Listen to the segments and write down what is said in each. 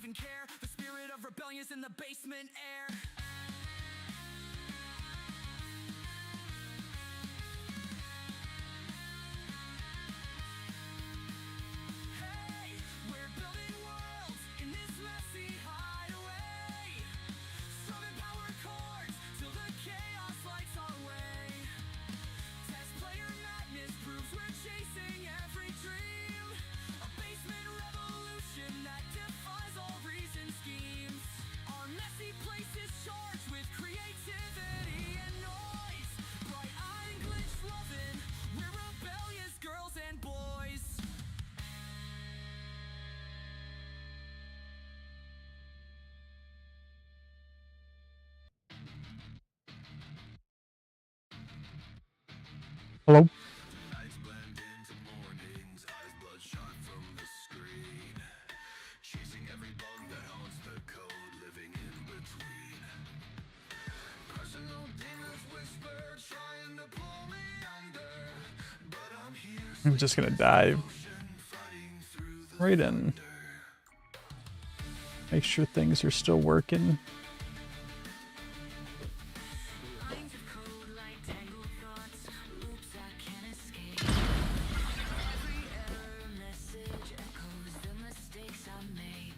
even care. The spirit of rebellion is in the basement air. Hey, we're building worlds in this messy hideaway. Strumming power chords till the chaos lights our way. Test player madness proves we're chasing every dream. A basement revolution that defies all reason schemes. Our messy place is charged with creativity and noise. Bright-eyed and glitch loving, we're rebellious girls and boys. Hello? Nights blend into mornings, eyes bloodshot from the screen. Chasing every bug that haunts the code, living in between. Personal demons whisper, trying to pull me under. But I'm here, I'm just gonna dive fighting through the right in. Make sure things are still working. Lines of code like tangled thoughts, loops I can't escape. Every error message echoes the mistakes I make.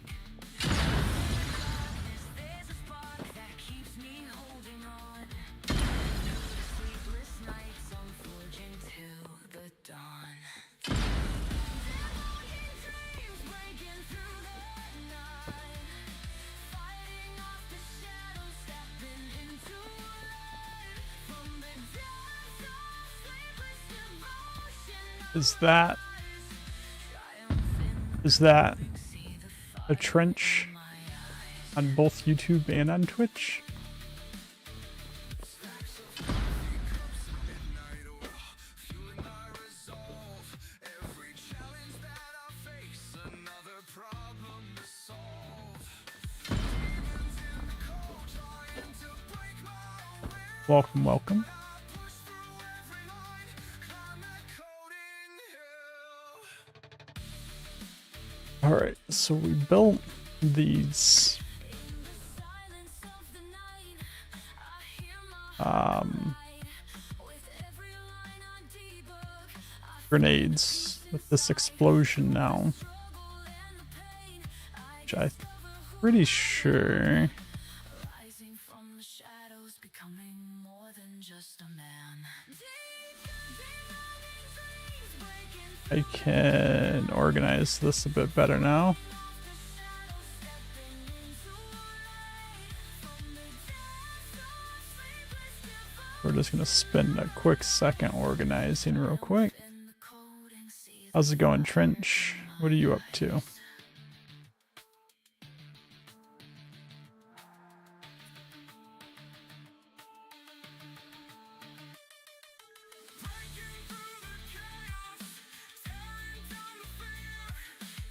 Darkness, there's a spark that keeps me holding on. Through the sleepless nights, I'm forging till the dawn. Demonology dreams breaking through the night. Fighting off the shadows, stepping into light. From the depths of sleepless devotion, Is that a trench on both YouTube and on Twitch? every challenge that I face, another problem to solve. Demons in the cold, trying to break my will. Welcome, welcome. Push through every night, climb that coding hill. Alright, so we built these silence of the night, I hear my with every line I debug. I grenades with this explosion now, struggle and the pain. which I'm pretty sure Rising from the shadows, becoming more than just a man. I can organize this a bit better now. We're just gonna spend a quick second organizing real quick. How's it going, Trench? What are you up to?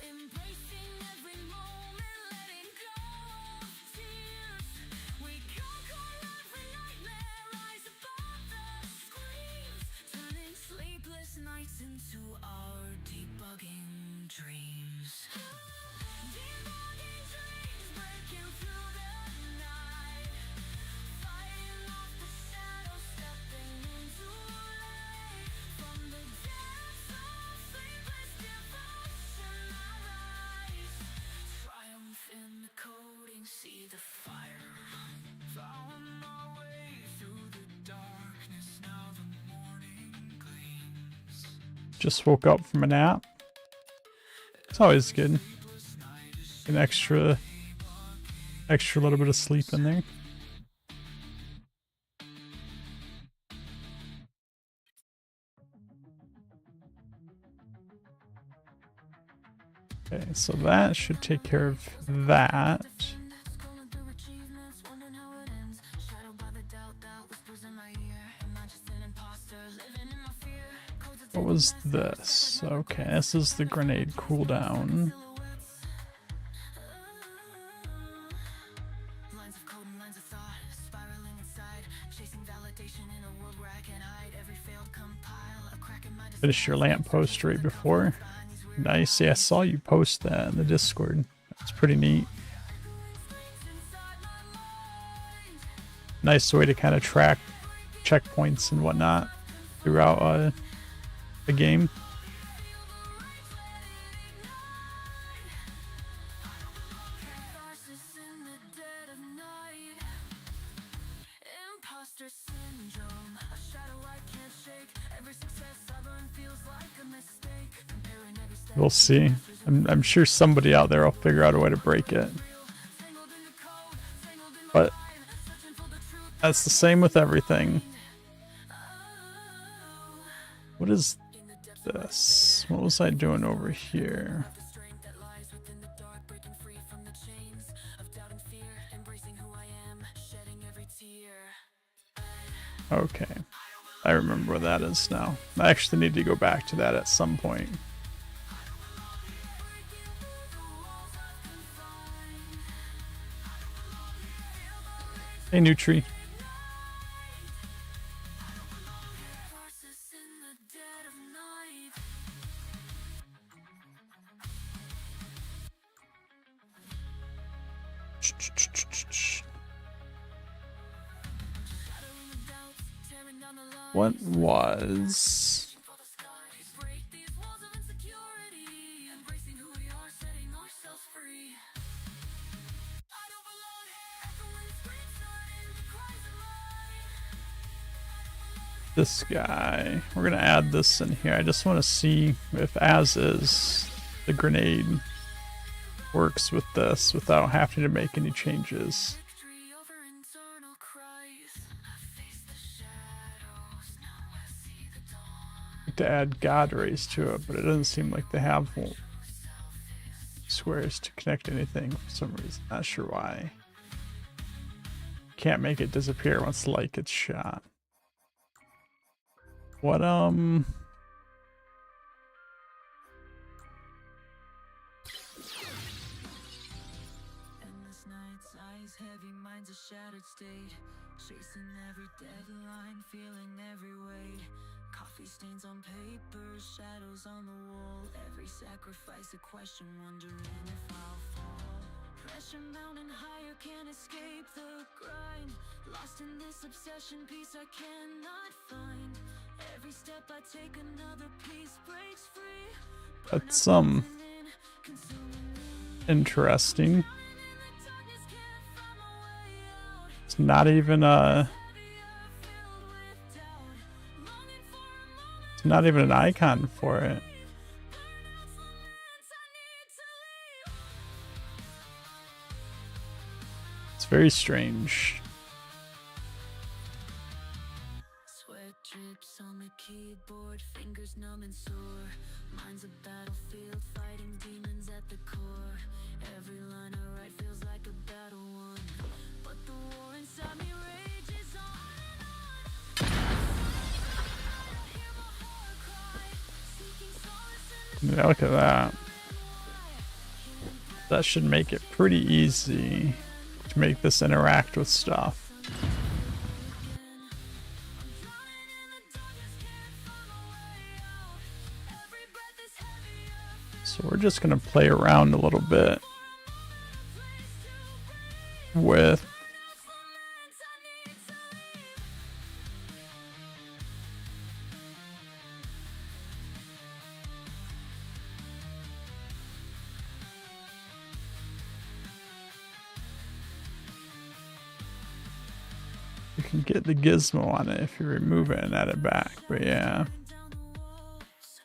Embracing every moment, letting go of tears. We conquer every nightmare, rise above the screams, turning sleepless nights into our debugging dreams. Debugging dreams breaking through the night, fighting off the shadows, stepping into light. From the depths of sleepless devotion, I rise. Triumph in the coding, see the fire. Found my way through the darkness, now the morning gleams. Just woke up from a nap. It's always good. An extra little bit of sleep in there. Okay, so that should take care of that. Scrolling through achievements, wondering how it ends. Shadowed by the doubt that whispers in my ear. Am I just an imposter living in my fear? Codes of What was this? Okay, this is the grenade cooldown. lines of code and lines of thought, spiraling inside, chasing validation in a world where I can hide every failed compile. A crack in my Finished your lamppost right before. Nice. Yeah, I saw you post that in the Discord. That's pretty neat. nice way to kind of track checkpoints and whatnot throughout the game. Catharsis in the dead of night. Imposter syndrome. A shadow I can't shake. Every success I burn feels like a mistake. Comparing every step. We'll see. I'm sure somebody out there will figure out a way to break it. Tangled in the code, tangled in my But mind. Searching for the truth. that's the same with everything. What is this? What was I doing over here? The strength that lies within the dark, breaking free from the chains of doubt and fear, embracing who I am, shedding every tear. Okay. I remember where that is now. I actually need to go back to that at some point. Hey, Nutri. Catharsis in the dead of night. Shattering the doubts, tearing down the lies. What was... For the skies, break these walls of insecurity, embracing who we are, setting ourselves free. I don't belong here, echoing screams, silent the cries of mine. this guy? We're gonna add this in here. I just want to see if as is the grenade works with this without having to make any changes. Victory over internal cries. I face the shadows, now I see the dawn. To add God rays to it, but it doesn't seem like they have squares to connect anything for some reason. Not sure why. Can't make it disappear once the light gets shot. What Endless nights, eyes heavy, minds a shattered state. Chasing every deadline, feeling every weight. Coffee stains on paper, shadows on the wall. Every sacrifice a question, wondering if I'll fall. Pressure mounting higher, can't escape the grind. Lost in this obsession, peace I cannot find. Every step I take, another piece breaks free. that's Consuming interesting. in the darkness, can't find my way out. It's not even it's not even an icon for it. It's very strange. Sweat drips on the keyboard, fingers numb and sore. Mind's a battlefield, fighting demons at the core. Every line I write feels like a battle won, but the war inside me rages on and on. I hear my heart cry, seeking solace in the Yeah, look at that. That should make it pretty easy to make this interact with stuff. So we're just gonna play around a little bit with you can get the gizmo on it if you remove it and add it back, but yeah. down the walls,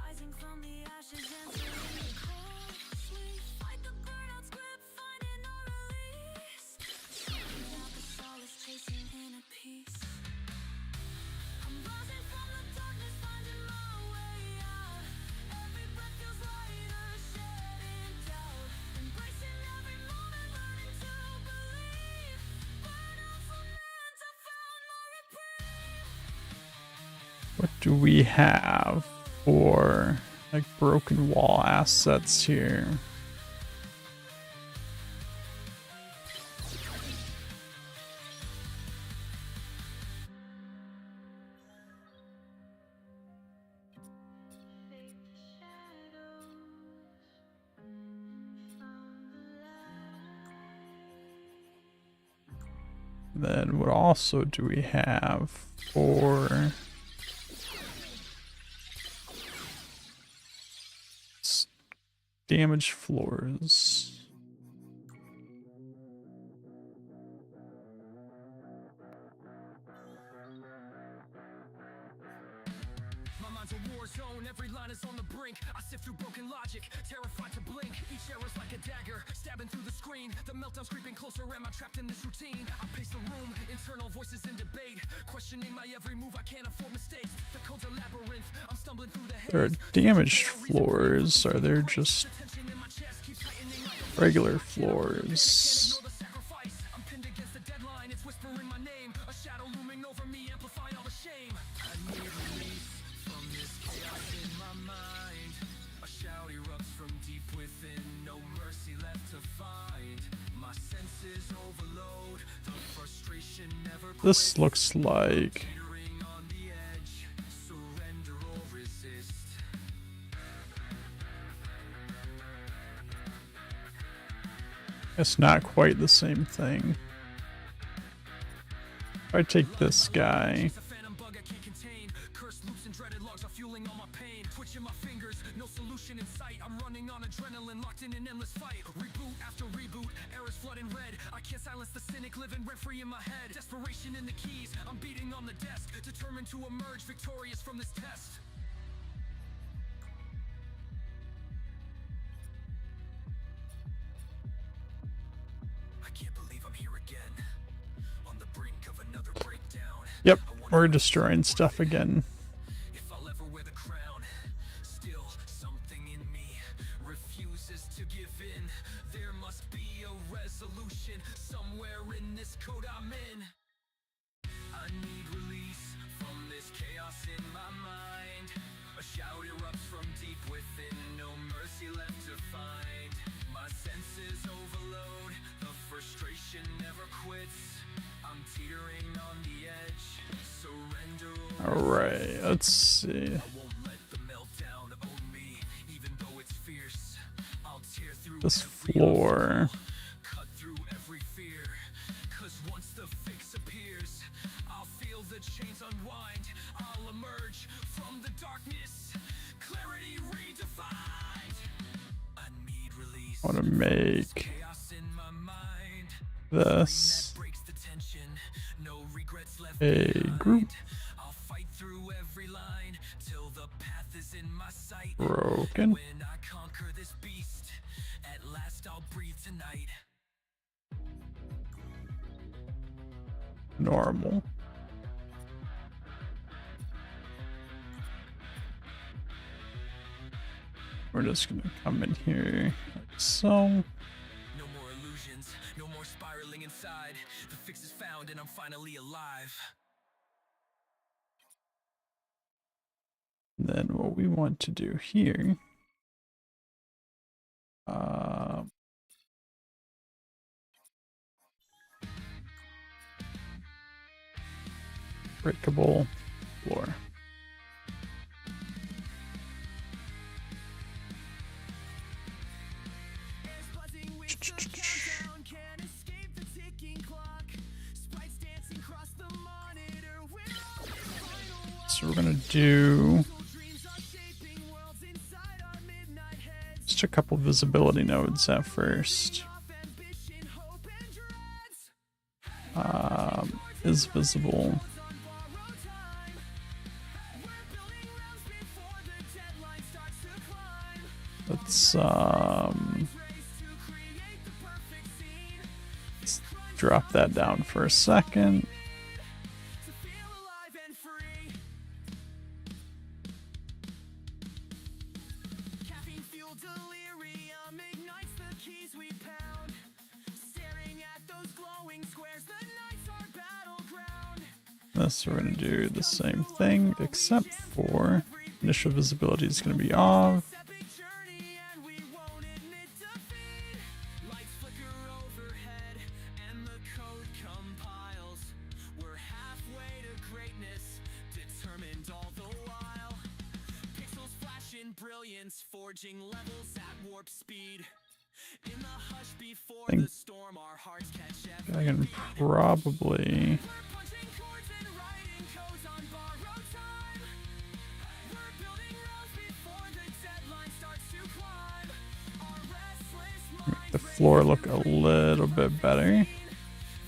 rising from the ashes and turning cold. We fight the burnout's grip, finding no release. Seeking out the solace, chasing inner peace. I'm rising from the darkness, finding my way out. Every breath feels lighter, shedding doubt. Embracing every moment, learning to believe. Burnouts lament, I found my reprieve. What do we have for like broken wall assets here? Then what also do we have for damaged floors? My mind's a war zone, every line is on the brink. I sift through broken logic, terrified to blink. Each error's like a dagger, stabbing through the screen. The meltdown's creeping closer, am I trapped in this routine? I pace the room, internal voices in debate. Questioning my every move, I can't afford mistakes. The code's a labyrinth, I'm stumbling through the haze. There are damaged floors. Are there just Tension in my chest keeps tightening like a regular floors? ignore the sacrifice. I'm pinned against the deadline, it's whispering my name. A shadow looming over me, amplifying all the shame. I need release from this chaos in my mind. A shout erupts from deep within, no mercy left to find. My senses overload, the frustration never quits. This looks like Teetering on the edge, surrender or resist. it's not quite the same thing. If I take this guy, It's a phantom bug I can't contain. Cursed loops and dreaded logs are fueling all my pain. Twitching my fingers, no solution in sight. I'm running on adrenaline, locked in an endless fight. Reboot after reboot, errors flooding red. I can't silence the cynic living rent free in my head. Desperation in the keys, I'm beating on the desk. Determined to emerge victorious from this test. I can't believe I'm here again. On the brink of another breakdown. yep, we're destroying stuff again. If I'll ever wear the crown, still something in me refuses to give in. There must be a resolution somewhere in this code I'm in. I need release from this chaos in my mind. A shout erupts from deep within, no mercy left to find. My senses overload, the frustration never quits. I'm teetering on the edge, surrender or Alright, let's see. I won't let the meltdown own me, even though it's fierce. I'll tear through This every floor. obstacle, cut through every fear. 'Cause once the fix appears, I'll feel the chains unwind. I'll emerge from the darkness, clarity redefined. I need release. I want to make Chaos in my mind. this Breaks the tension, no regrets left a behind. group I'll fight through every line till the path is in my sight. broken. When I conquer this beast, at last I'll breathe tonight. Normal. We're just gonna come in here like so. No more illusions, no more spiraling inside. The fix is found and I'm finally alive. Then what we want to do here, breakable floor. Air's buzzing with the countdown, can't escape the ticking clock. Sprites dancing across the monitor. We're on this final walk. So we're gonna do Dreams are shaping worlds inside our midnight heads. just a couple visibility nodes at first. Off ambition, hope, and dreads. Is visible. On borrowed time. We're building realms before the deadline starts to climb. Let's Race to create the perfect scene. let's drop that down for a second. To feel alive and free. Caffeine fueled delirium ignites the keys we pound. Staring at those glowing squares, the night's our battleground. This we're gonna do the same thing, except for initial visibility is gonna be off. Epic journey and we won't admit defeat. Lights flicker overhead and the code compiles. We're halfway to greatness, determined all the while. Pixels flash in brilliance, forging levels at warp speed. In the hush before think the storm, our hearts catch every I can probably. We're punching chords and writing codes on borrowed time. We're building roads before the deadline starts to climb. Our restless Make the minds floor look a little bit better.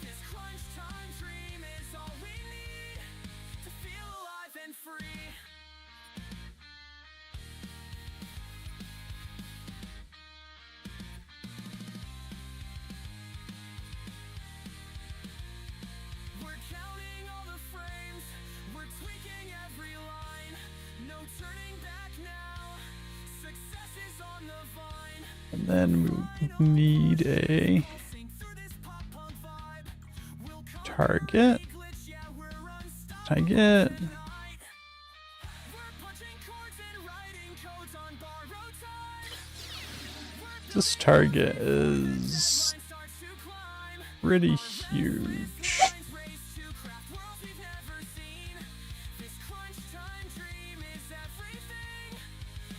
this crunch time dream is all we need to feel alive and free. We're counting all the frames, we're tweaking every line. No turning back now, success is on the vine. And then we need a Sing through this pop punk vibe. We'll come target. glitch, yeah, we're unstoppable. Target. Tonight. We're punching chords and writing codes on borrowed time. This target is Starts to climb. pretty huge. Minds race to craft worlds we've never seen. This crunch time dream is everything.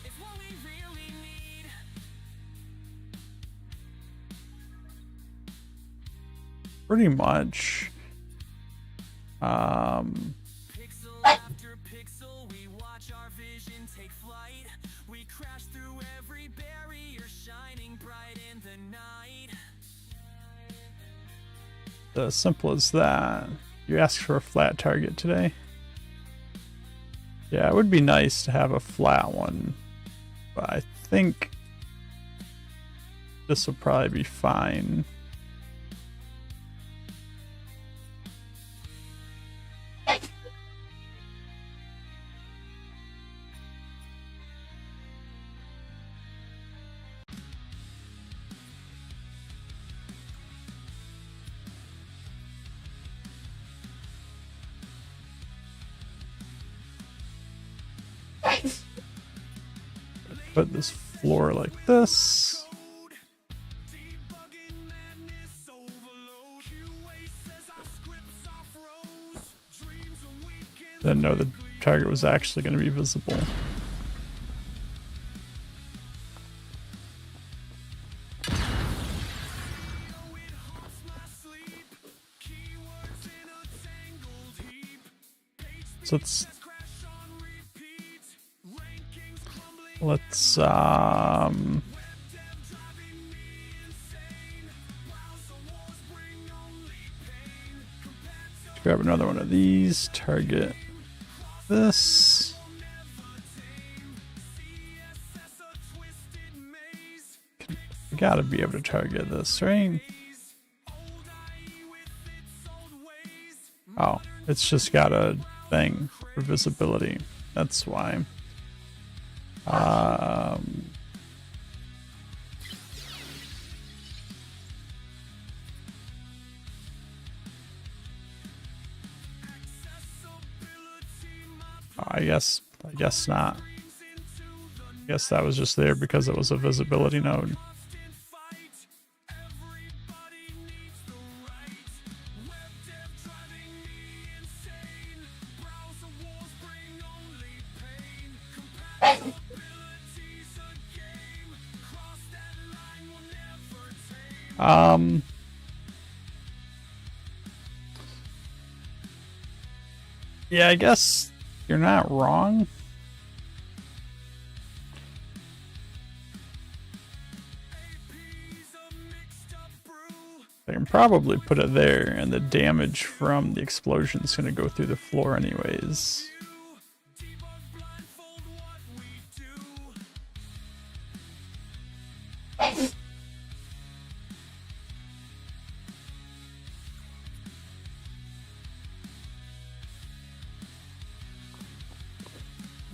It's what we really need. Pretty much. Pixel after pixel, we watch our vision take flight. We crash through every barrier, shining bright in the night. As simple as that. You asked for a flat target today. Yeah, it would be nice to have a flat one, but I think this will probably be fine. Put this floor like this. Debugging madness overload. QA says our scripts are froze. Dreams awaken. Didn't know the target was actually going to be visible. It haunts my sleep. Keywords in a tangled heap. So let's Crash on repeat. Rankings crumbling. let's Dev driving me insane. Browser wars bring only pain. Compatible grab another one of these. Target this. never tame. CSS a twisted maze. You gotta be able to target this, right? Old IE with its old ways. Oh, it's just got a thing for visibility. That's why. Accessibility, my I guess not. brains into the I guess that was just there because it was a visibility node. constant fight. Everybody needs the right. Web dev driving me insane. Browser wars bring only pain. Compatibility's a game. Cross that line, we'll never tame. Yeah, I guess you're not wrong. AP's a mixed up brew. I can probably put it there, and the damage from the explosion is going to go through the floor anyways. Debug blindfold what we do.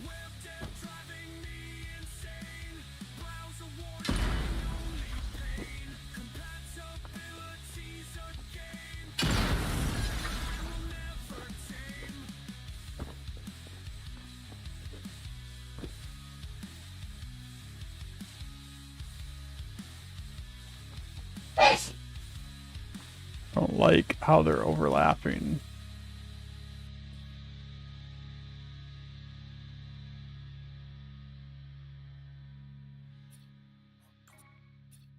Web dev driving me insane. Browser wars bring only pain. Compatibility's a game. We'll never tame. I don't like how they're overlapping.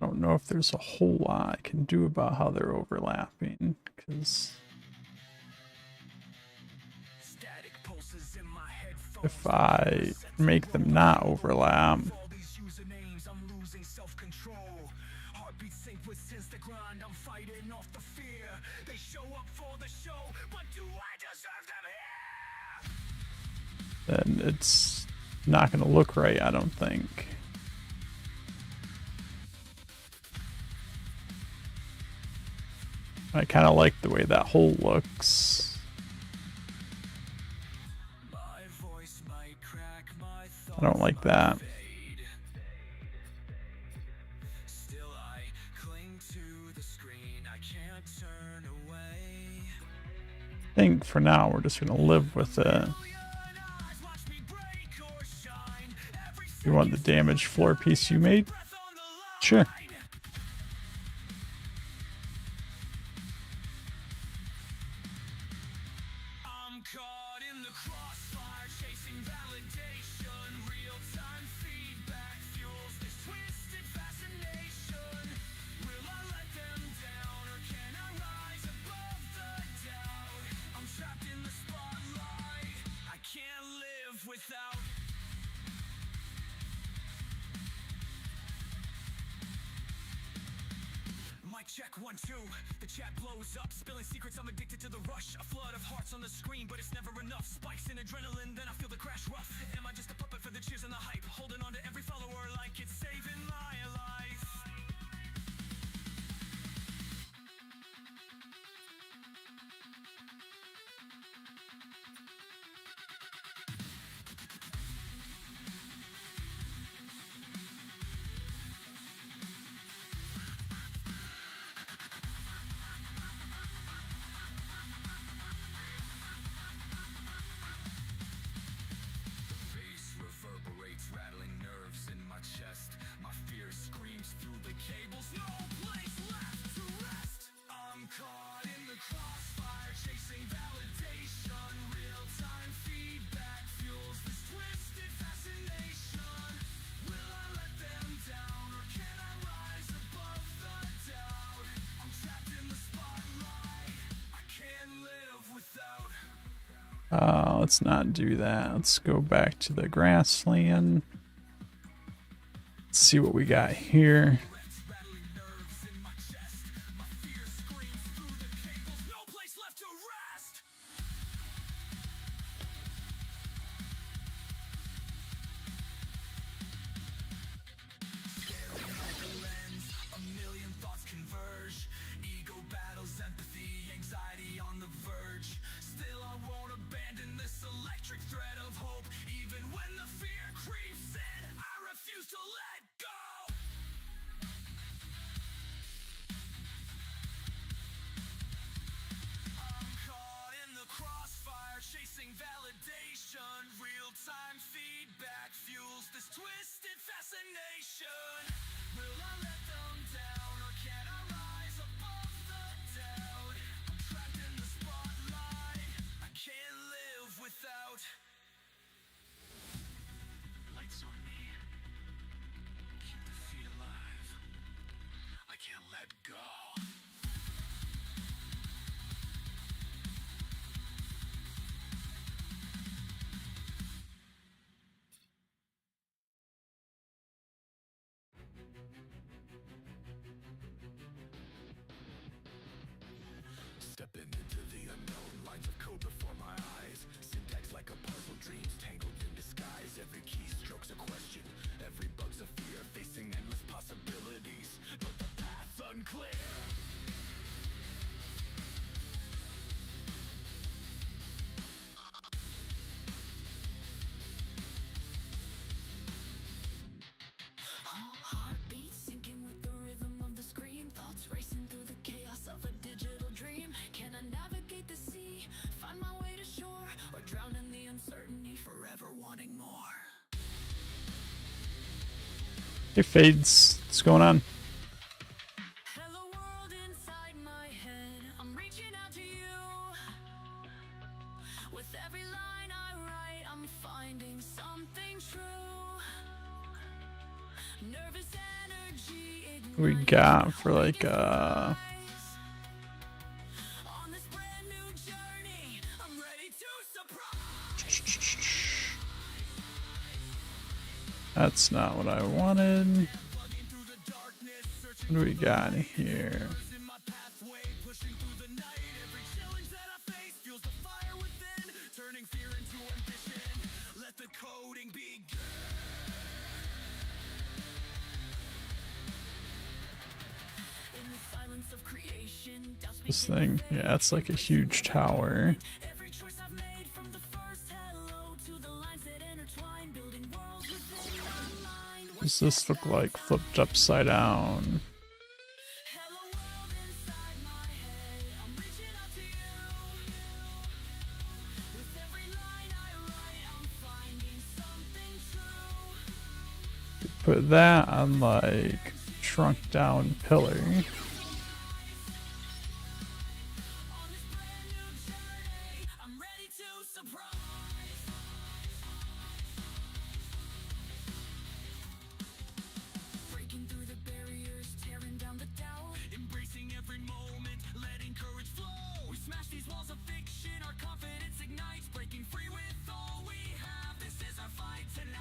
Don't know if there's a whole lot I can do about how they're overlapping, because Static pulses in my headphones. if I make them not overlap, All these usernames, I'm losing self-control. Heartbeat sync with since the grind. I'm fighting off the fear. They show up for the show, but do I deserve them here? then it's not going to look right, I don't think. I kind of like the way that hole looks. My voice might crack, my I don't like that. fade. Still I cling to the screen. I can't turn away. I think for now we're just going to live with it. Million eyes watch me break or shine. Every You want the damaged floor piece you made? breath on the line. Sure. I'm caught in the crossfire, chasing validation. Real-time feedback fuels this twisted fascination. Will I let them down, or can I rise above the doubt? I'm trapped in the spotlight. I can't live without. Mic check 1 2. The chat blows up, spilling secrets. I'm addicted to the rush. A flood of hearts on the screen, but it's never enough. Spikes in adrenaline, then I feel the crash rough. Am I just a puppet for the cheers and the hype? Holding on to every follower like it's saving my life. Bass reverberates, rattling nerves in my chest. My fear screams through the cables, no place left to rest. I'm caught in the crossfire, chasing validation. Real-time feedback fuels this twisted fascination. Will I let them down, or can I rise above the doubt? I'm trapped in the spotlight. I can't live without. Let's not do that. Let's go back to the grassland. Let's see what we got here. Rattling nerves in my chest. My fear screams through the cables. No place left to rest. Staring at the lens, a million thoughts converge. Ego battles, empathy, anxiety on the verge. Still, I won't abandon this electric thread of hope. Even when the fear creeps in, I refuse to let go. I'm caught in the crossfire, chasing validation. Real-time feedback fuels this twisted fascination. Will I let them down, or can I rise above the doubt? I'm trapped in the spotlight. I can't live without. Lights on me. Keep the feet alive. I can't let go. Stepping into the unknown, lines of code before my eyes. Syntax like a puzzle, dreams tangled in disguise. Every keystroke's a question, every bug's a fear. Facing endless possibilities, but the path's unclear. Heartbeat syncing with the rhythm of the scream. Thoughts racing through the chaos of a digital dream. Can I navigate the sea, find my way to shore, or drown in the uncertainty, forever wanting more? Hey, Fades. What's going on? Hello world inside my head, I'm reaching out to you. With every line I write, I'm finding something true. Nervous energy, We got for like on this brand new journey. I'm ready to surprise. that's not what I wanted. What do we got here? In my pathway, pushing through the night. Every challenge that I face fuels the fire within, turning fear into ambition. Let the coding begin. In the silence of creation, doubts This begin thing, yeah, it's like a huge tower. every choice I've made from the first hello to the lines that intertwine, building worlds within my mind. Does this look like flipped upside down? Hello world inside my head, I'm reaching out to you. With every line I write, I'm finding something true. Put that on like shrunk down pillar. On this brand new journey, I'm ready to surprise. Breaking through the barriers, tearing down the doubt. Embracing every moment, letting courage flow. We smash these walls of fiction, our confidence ignites. Breaking free with all we have, this is our fight tonight.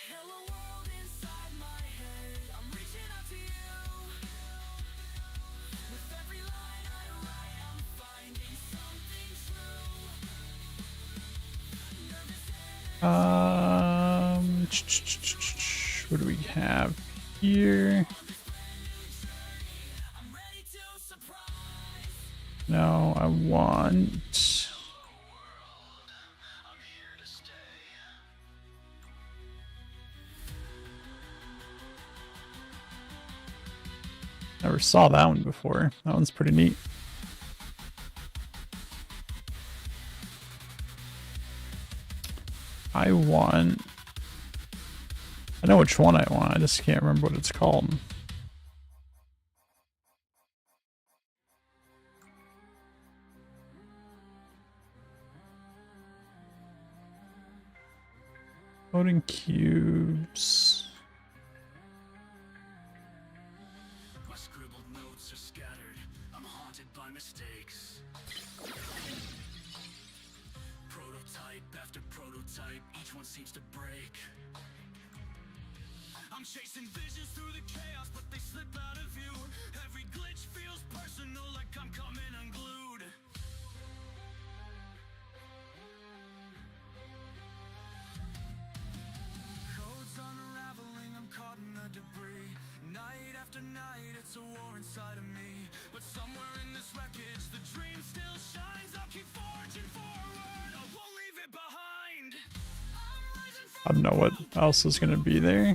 Hello world inside my head, I'm reaching out to you. With every line I write, I'm finding something true. What do we have here? I'm ready to surprise. No, I want. I'm here to stay. Never saw that one before. That one's pretty neat. I want. I know which one I want. I just can't remember what it's called. Floating cubes. My scribbled notes are scattered, I'm haunted by mistakes. Prototype after prototype, each one seems to break. I'm chasing visions through the chaos, but they slip out of view. Every glitch feels personal, like I'm coming unglued. Codes unraveling, I'm caught in the debris. Night after night, it's a war inside of me. But somewhere in this wreckage, the dream still shines. I'll keep forging forward, I won't leave it behind. I'm rising I don't know what else is going to be there.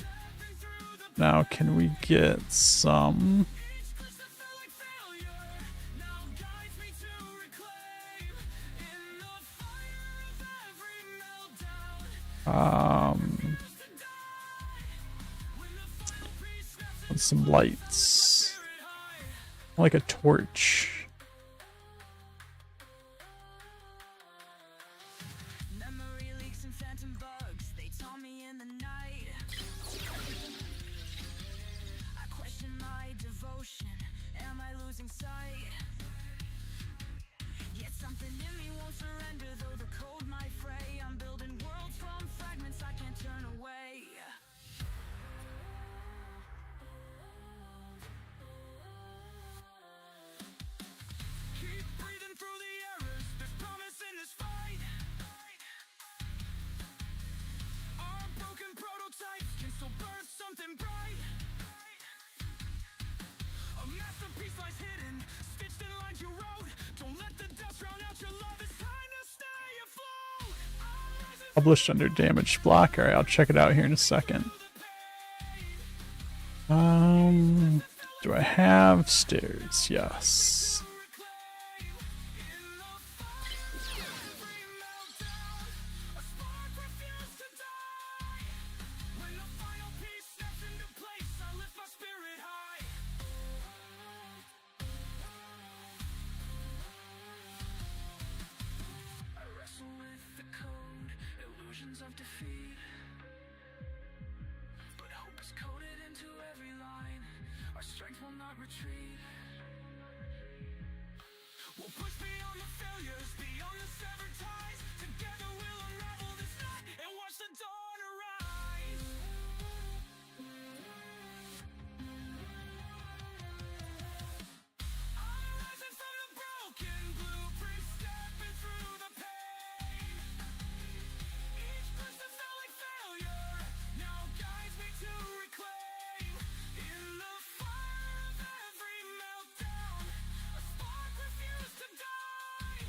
through the Now, can we get some? each glitch that felt like failure now guides me to reclaim. In the fire of every meltdown, to die. When the final piece snaps With some lights, like a torch. Memory leaks and phantom bugs, they taunt me in the night. I question my devotion, am I losing sight? Yet something in me won't surrender, though the cold might fray. I'm building worlds from fragments I can't turn away. keep breathing through the errors. There's promise in this fight. Our broken prototypes can still birth something bright. A masterpiece lies hidden, stitched in lines you wrote. Don't let the dust drown out your love. It's time to stay afloat. I'm rising Published under damaged block. Alright, I'll check it out here in a second. Do I have stairs? Yes. retreat. We'll push beyond the failures, beyond the severed ties. Together we'll unravel this night and watch the dawn arise. I'm rising from the broken blueprint, stepping through the pain. Each push that felt like failure now guides me to reclaim. In the fire of every meltdown, a spark refused to die.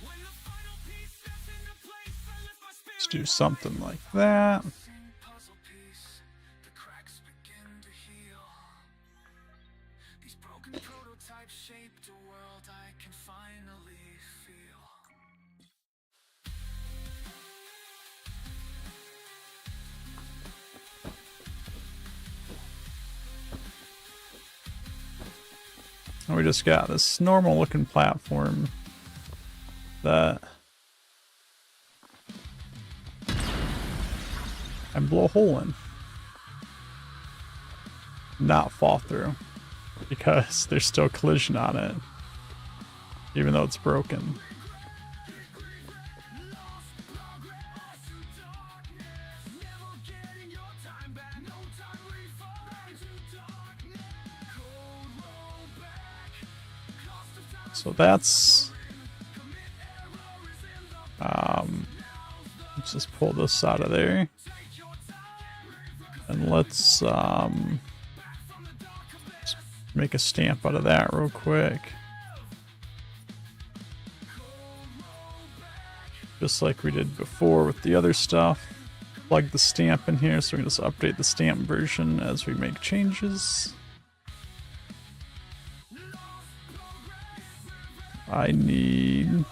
When the final piece steps into place, I lift my spirit. Let's do something like that. Puzzle piece, the cracks begin to heal. These broken prototypes shaped a world I can finally feel. And we just got this normal looking platform that I blow a hole in. Not fall through. Because there's still collision on it. Even though it's broken. So that's let's just pull this out of there. And let's make a stamp out of that real quick. Just like we did before with the other stuff. Plug the stamp in here so we can just update the stamp version as we make changes. I need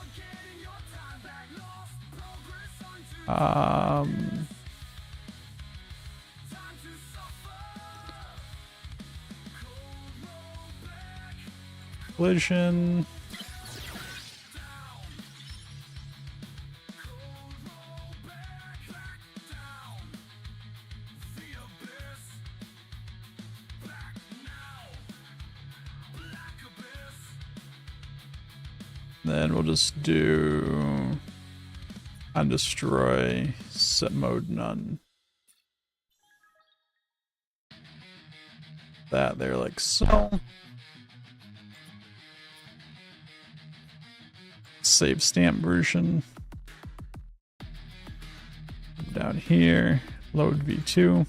collision. Then we'll just do on destroy, set mode none. That there like so. Save stamp version. Down here, load V2.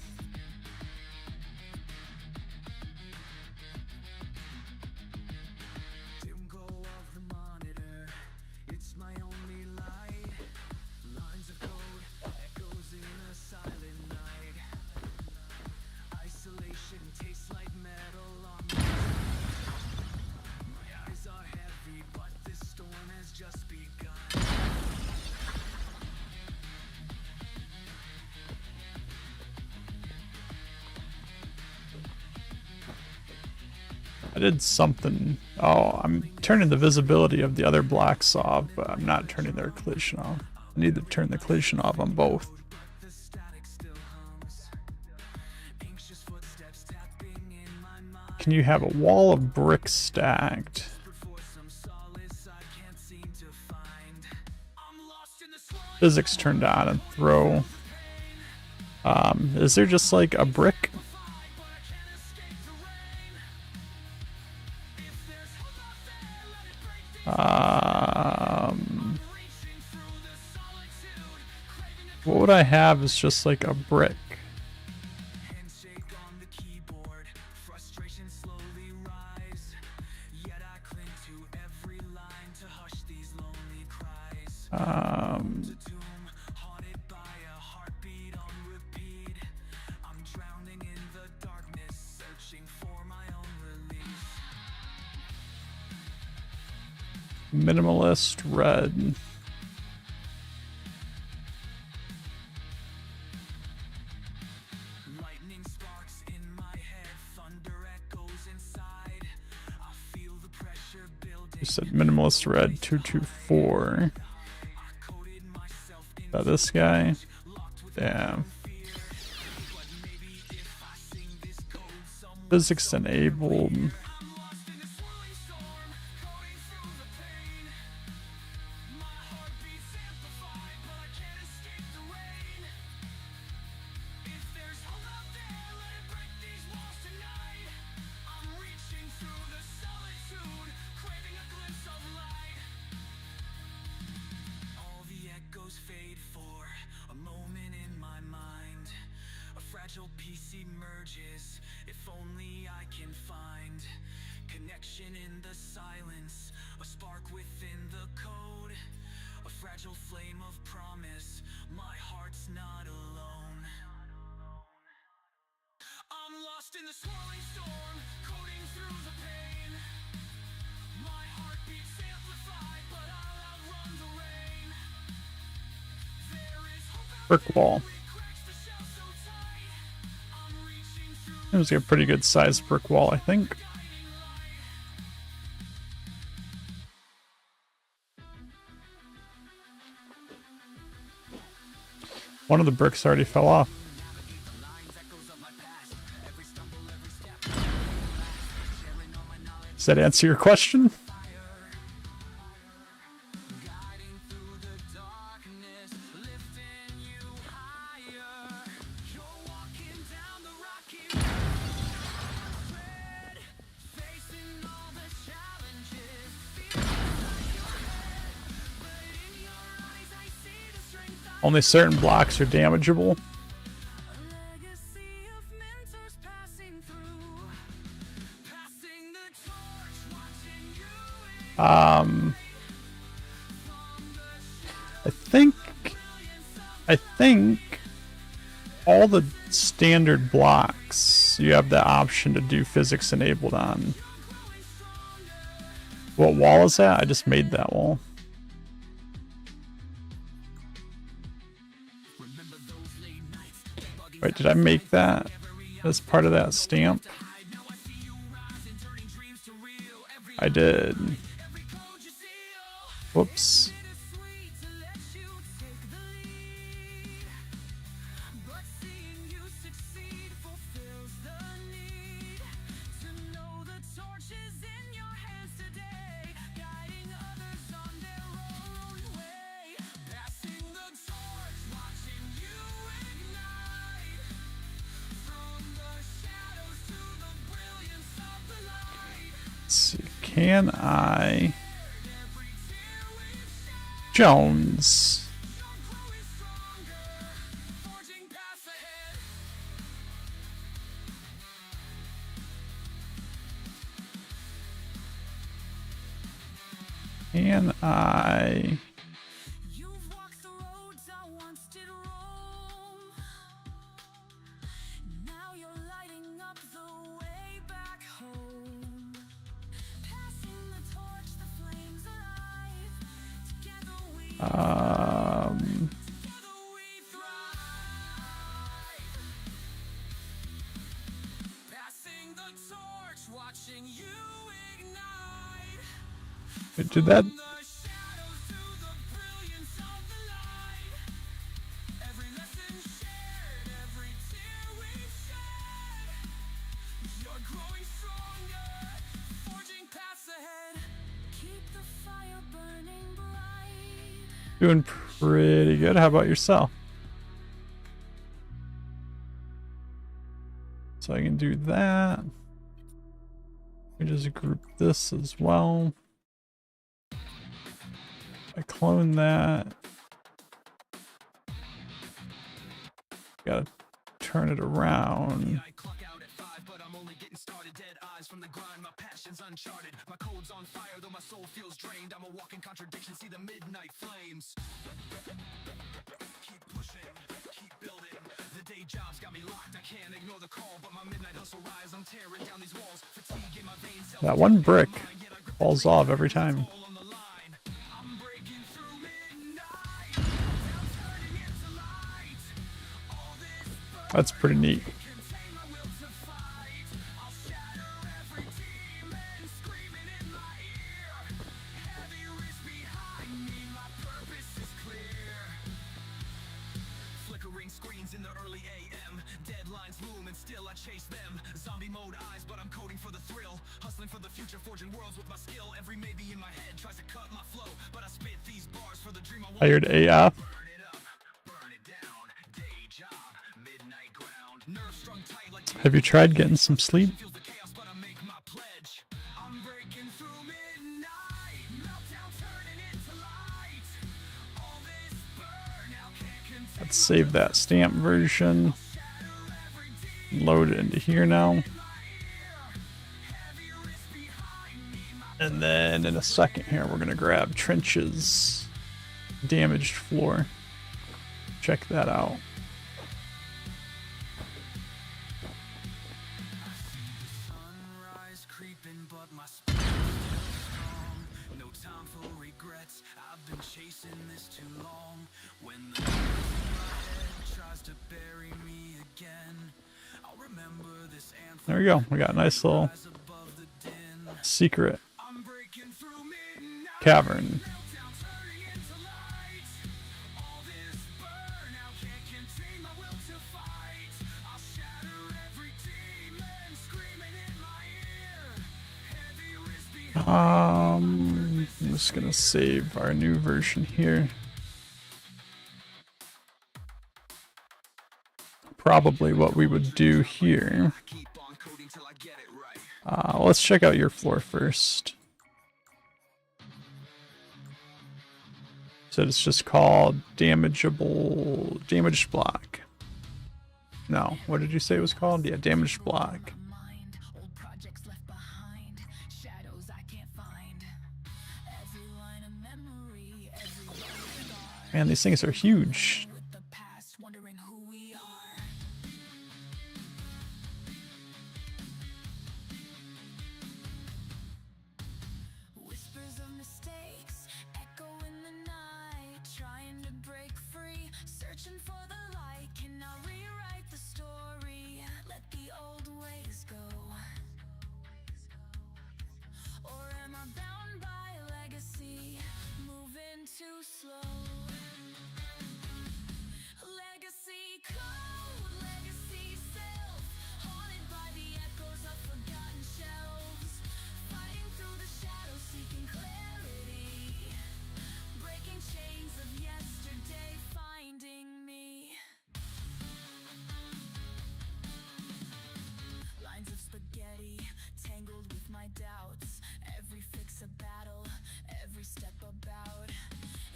I did something. Oh, I'm turning the visibility of the other blocks off, but I'm not turning their collision off. I need to turn the collision off on both. Can you have a wall of bricks stacked? Physics turned on and throw. Is there just like a brick? What would I have is just like a brick. Minimalist red. Lightning sparks in my head, thunder echoes inside. I feel the pressure building. You said minimalist red 224. Is that this guy? Damn. Physics enabled. spark within the code, a fragile flame of promise. My heart's not alone. I'm lost in the swirling storm, coding through the pain. My heart beats amplified, but I'll outrun the rain. There is hope out Brick wall. there, it cracks the shell so tight. I'm reaching through It was a pretty good sized brick wall, I think. One of the bricks already fell off. Does that answer your question? guiding through the darkness, lifting you higher. You're walking down the rocky road, facing all the challenges. Feeling like your head, but in your eyes I see the strength of Only certain blocks are damageable. a legacy of mentors passing through, passing the torch, watching you I think all the standard blocks you have the option to do physics enabled on. What wall is that? I just made that wall. Wait, did I make that as part of that stamp? I did. Whoops. sweet to let you take the lead, but seeing you succeed fulfills the need to know the torch is in your hands today, guiding others on their own way, passing the torch, watching you ignite from the shadows to the brilliance of the light. Let's see. Can I? Jones. Forging paths ahead. Can I? You've walked the roads I once did roam. Now you're lighting up the way back home. Passing the torch, the flames alive. Together we thrive. Passing the torch, watching you ignite. Did that? The shadows to the brilliance of the light. Every lesson shared, every tear we've shed. You're growing stronger, forging paths ahead. Keep the fire burning bright. Doing pretty good. How about yourself? So I can do that. We just group this as well. I clone that. Gotta turn it around. I clock out at 5, but I'm only getting started. Dead eyes from the grind, my passion's uncharted. My code's on fire, though my soul feels drained. I'm a walking contradiction, see the midnight flames. Keep pushing, keep building. The day job's got me locked, I can't ignore the call. But my midnight hustle rise, I'm tearing down these walls. Fatigue in my veins, That one brick falls off every time. all on the line. I'm breaking through midnight, now turning into light. All this burn That's pretty neat. contain my will to fight. I'll shatter every demon screaming in my ear. Heavy wrist behind me, my purpose is clear. Flickering screens in the early AM. Deadlines loom and still I chase them. Zombie mode eyes, but I'm coding for the thrill. Hustling for the future, forging worlds with my skill. Every maybe in my head tries to cut my flow, but I spit these bars for the dream I want. Hired AF. Burn it up, burn it down. Day job, midnight ground. Nerves strung tight like Have you tried getting some sleep? feels the chaos, but I make my pledge. I'm breaking through midnight, meltdown turning into light. All this burnout can't contain. Let's save that stamp version. Load it into here now. Heavy wrist behind me, my And then in a second here, we're going to grab Trench's damaged floor. Check that out. Sunrise creeping, but my spirit is strong. No time for regrets. I've been chasing this too long. When the voice in my head tries to bury me again, I'll remember this anthem. There we go. We got a nice little Rise above the din. secret I'm breaking through midnight. cavern. Meltdown turning into light. All this burnout can't contain my will to fight. I'll shatter every demon screaming in my ear. Heavy wrist behind. I'm just gonna save our new version here. Probably what we would do here. Keep on coding till I get it right. Let's check out your floor first. So it's just called damaged block. No, what did you say it was called? Yeah, damaged block. Mind, old projects left behind, shadows I can't find. Every line of memory, every scar. Man, these things are huge. With the past, wondering who we are. Whispers of mistakes echo in the night, trying to break free, searching for the light. Can I rewrite the story? Let the old ways go. Or am I bound by legacy, moving too slow? Legacy code, legacy self, haunted by the echoes of forgotten shelves. Fighting through the shadows, seeking clarity, breaking chains of yesterday, finding me. Lines of spaghetti, tangled with my doubts. Every fix a battle, every step about.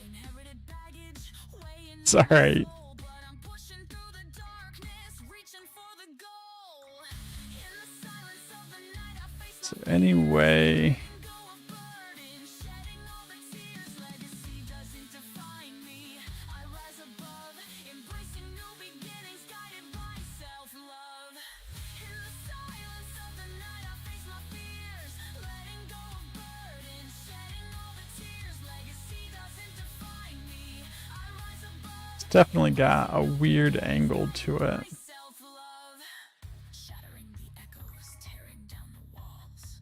Inherited baggage, weighing It's alright. but I'm pushing through the darkness, reaching for the goal. In the silence of the night, I face So anyway, go of burden, shedding all the tears. Legacy doesn't define me. I rise above, embracing new beginnings, guided by self-love. In the silence of the night, I face my fears, letting go of burden, shedding all the tears. Legacy doesn't define me. I rise above. it's definitely got a weird angle to it. Self-love, shattering the echoes, tearing down the walls,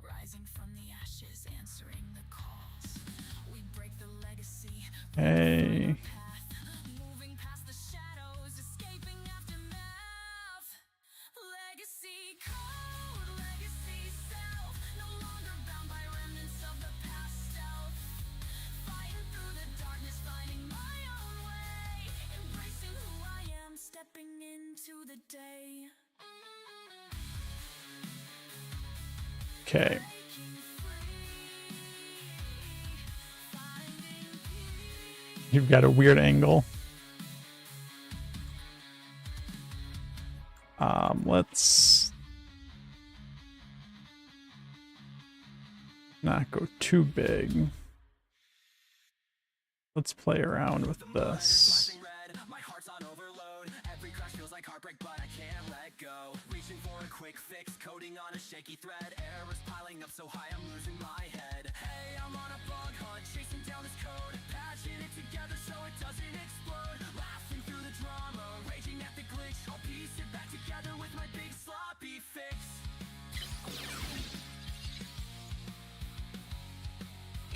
rising from the ashes, answering the calls. We break the legacy, Hey, path, moving past the shadows, escaping aftermath. Legacy code, legacy self, no longer bound by remnants of the past stealth. Fighting through the darkness, finding my own way, embracing who I am, stepping into the day. okay. Breaking free, finding peace. You've got a weird angle. Let's not go too big. Let's play around with this. Flashing red, my heart's on overload. Every crash feels like heartbreak, but I can't let go. Reaching for a quick fix, coding on a shaky thread. Errors piling up so high, I'm losing my head. Hey, I'm on a bug hunt, chasing down this code, patching it together so it doesn't explode. Laughing through the drama, raging at the glitch. I'll piece it back together with my big sloppy fix.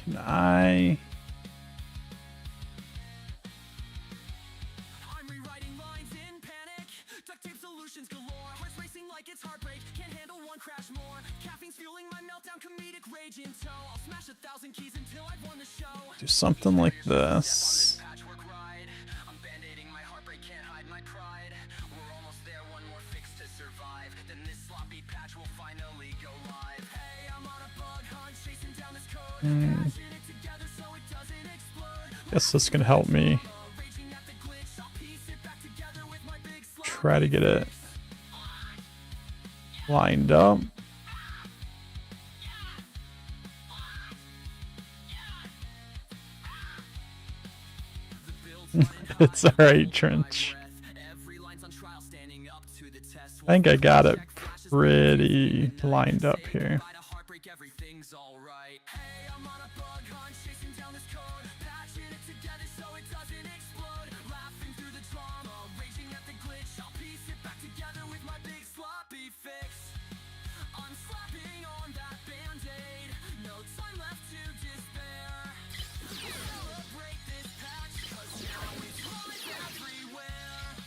Can I? I'm rewriting lines in panic. Duct tape solutions galore. Hearts racing like it's heartbreak. Can't handle one crash more. Caffeine's fueling my meltdown, comedic rage in tow. I'll smash 1,000 keys until I've won the show. Do something like this. Patchwork ride. I'm band-aiding my heartbreak, can't hide my pride. We're almost there, one more fix to survive. Then this sloppy patch will finally go live. Hey, I'm on a bug hunt, chasing down this code. Patching it together so it doesn't explode. Guess this can help me Raging at the glitch, I'll piece it back together with my big slow. try to get it lined up. It's alright, Trench. I think I got it pretty lined up here. Everything's alright. Hey, I'm on a bug hunt, chasing down this code, patching it together so it doesn't explode. Laughing through the drama, raging at the glitch. I'll piece it back together with my big sloppy fix. I'm slapping on that band-aid, no time left to despair. Celebrate this patch, 'cause now it's live everywhere.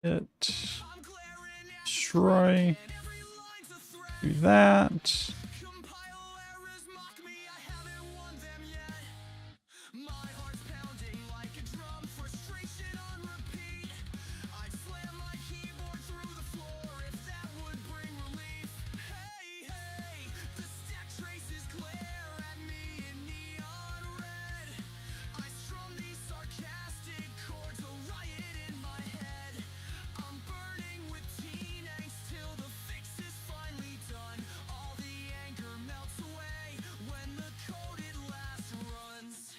It destroy. Do that. Compile errors mock me, I haven't won them yet. My heart's pounding like a drum, frustration on repeat. I'd slam my keyboard through the floor if that would bring relief. Hey, hey, the stack traces glare at me in neon red. I strum these sarcastic chords, a riot in my head. I'm burning with teen angst till the fix is finally done. All the anger melts away when the code at last runs.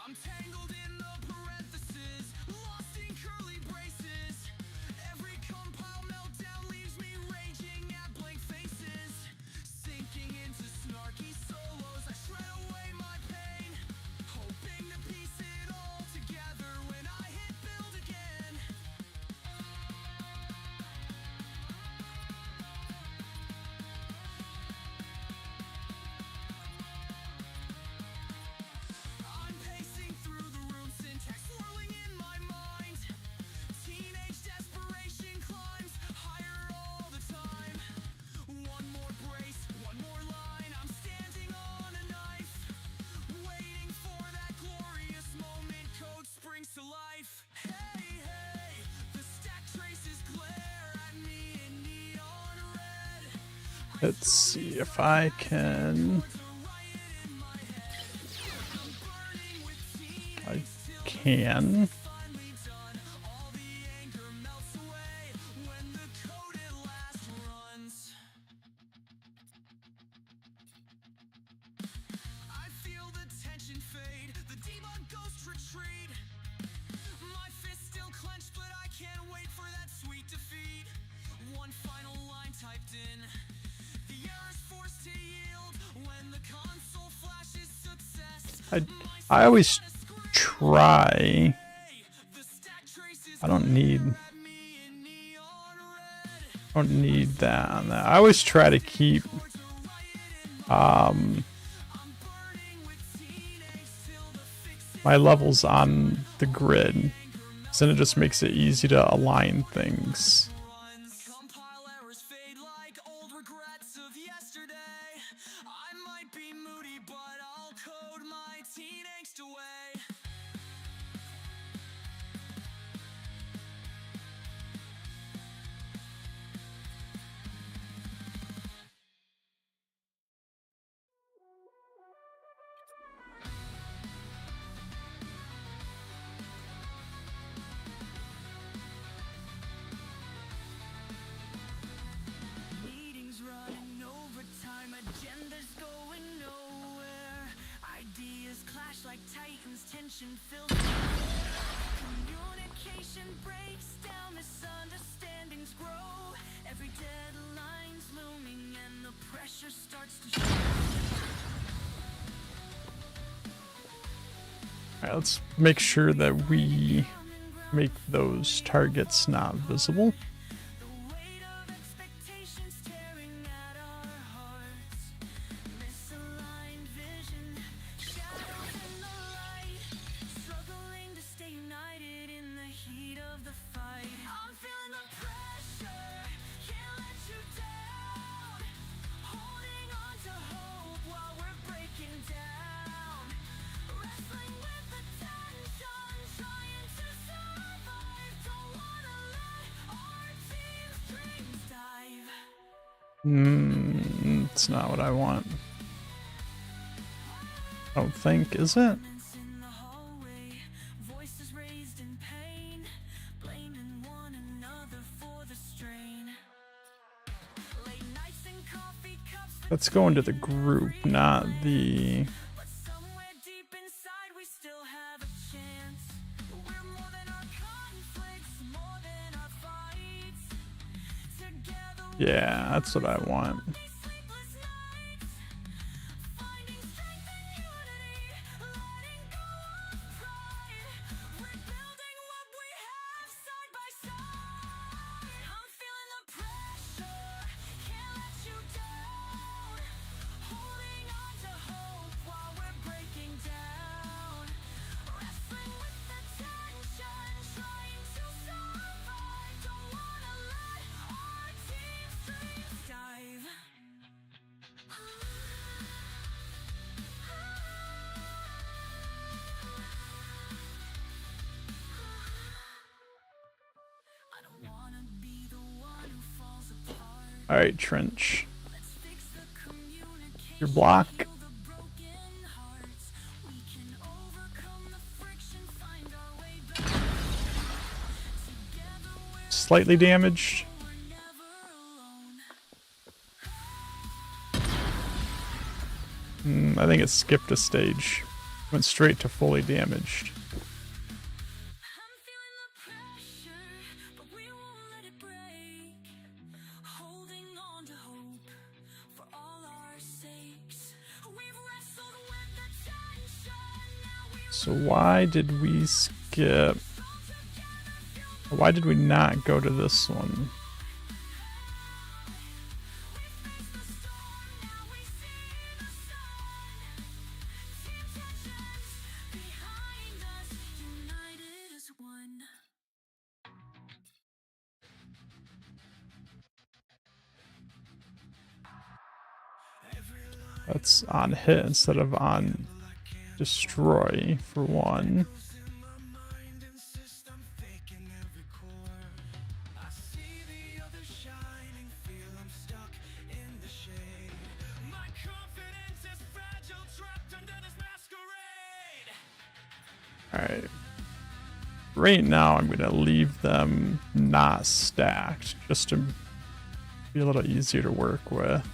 I'm tangled in the parentheses, lost in curly braces. Every compile meltdown leaves me raging at blank faces. Sinking into snarky solos, I shred away my pain, hoping to piece it all together when I hit build again. I'm pacing through the room, syntax swirling in my mind. Teenage desperation climbs higher all the time. One more brace, one more line, I'm standing on a knife, waiting for that glorious moment code springs to life. Hey, hey, the stack traces glare at me in neon red. Let's see if I can. I can. Finally done, all the anger melts away when the code at last runs. I feel the tension fade, the debug ghost retreat. My fist still clenched, but I can't wait for that sweet defeat. One final line typed in, the error's forced to yield when the console flashes success. I always try. I don't need that on that. I always try to keep my levels on the grid, so then it just makes it easy to align things. Compile errors fade like old regrets of yesterday. I might be moody, but I'll code my teen angst away. Meetings running overtime, agendas going nowhere. Ideas clash like titans, tension fills the air. Communication breaks down, misunderstandings grow. Every deadline's looming and the pressure starts to show. Alright, let's make sure that we make those targets not visible. The weight of expectations tearing at our hearts. Misaligned vision, shadows in the light. Struggling to stay united in the heat of the fight. I'm feeling the pressure, can't let you down. Holding on to hope while we're breaking down. Wrestling with the tension, trying to survive. Don't wanna let our It's not what I want. I don't think, is it? In the hallway, voices raised in pain, blaming one another for the strain. Late nights and coffee cups, Let's go into the group, not the... but somewhere deep inside we still have a chance. We're more than our conflicts, more than our fights. Together Yeah, that's what I want. we'll be sleepless nights, finding strength in unity, letting go of pride, rebuilding what we have side by side. I'm feeling the pressure, can't let you down, holding on to hope while we're breaking down, wrestling with the tension, trying to survive, don't wanna let our team strength dive. I don't wanna be the one who falls apart. Alright, Trench. Let's fix the communication. Your block. Heal the broken hearts. We can overcome the friction, find our way back. Together Slightly damaged. we're never alone. I think it skipped a stage. Went straight to fully damaged. I'm feeling the pressure, but we won't let it break. Holding on to hope for all our sakes. We've wrestled with the tension, now we So why did we skip? Why did we not go to this one? face the storm, now we see the sun. Team tensions behind us, united as one. That's on hit instead of on destroy for one. My confidence is fragile, trapped under this masquerade. Alright. Right now I'm gonna leave them not stacked just to be a little easier to work with.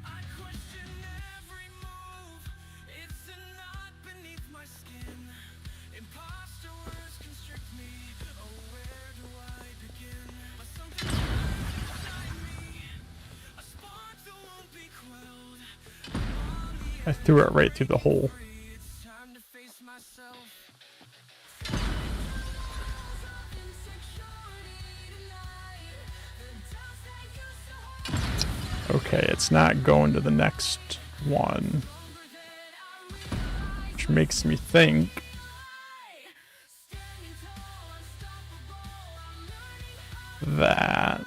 I question every move. It's a knot beneath my skin. Imposter words constrict me. Oh, where do I begin? But something inside me, a spark that won't be quelled. I threw it right through the hole. It's time to face myself. Okay, it's not going to the next one. Which makes me think that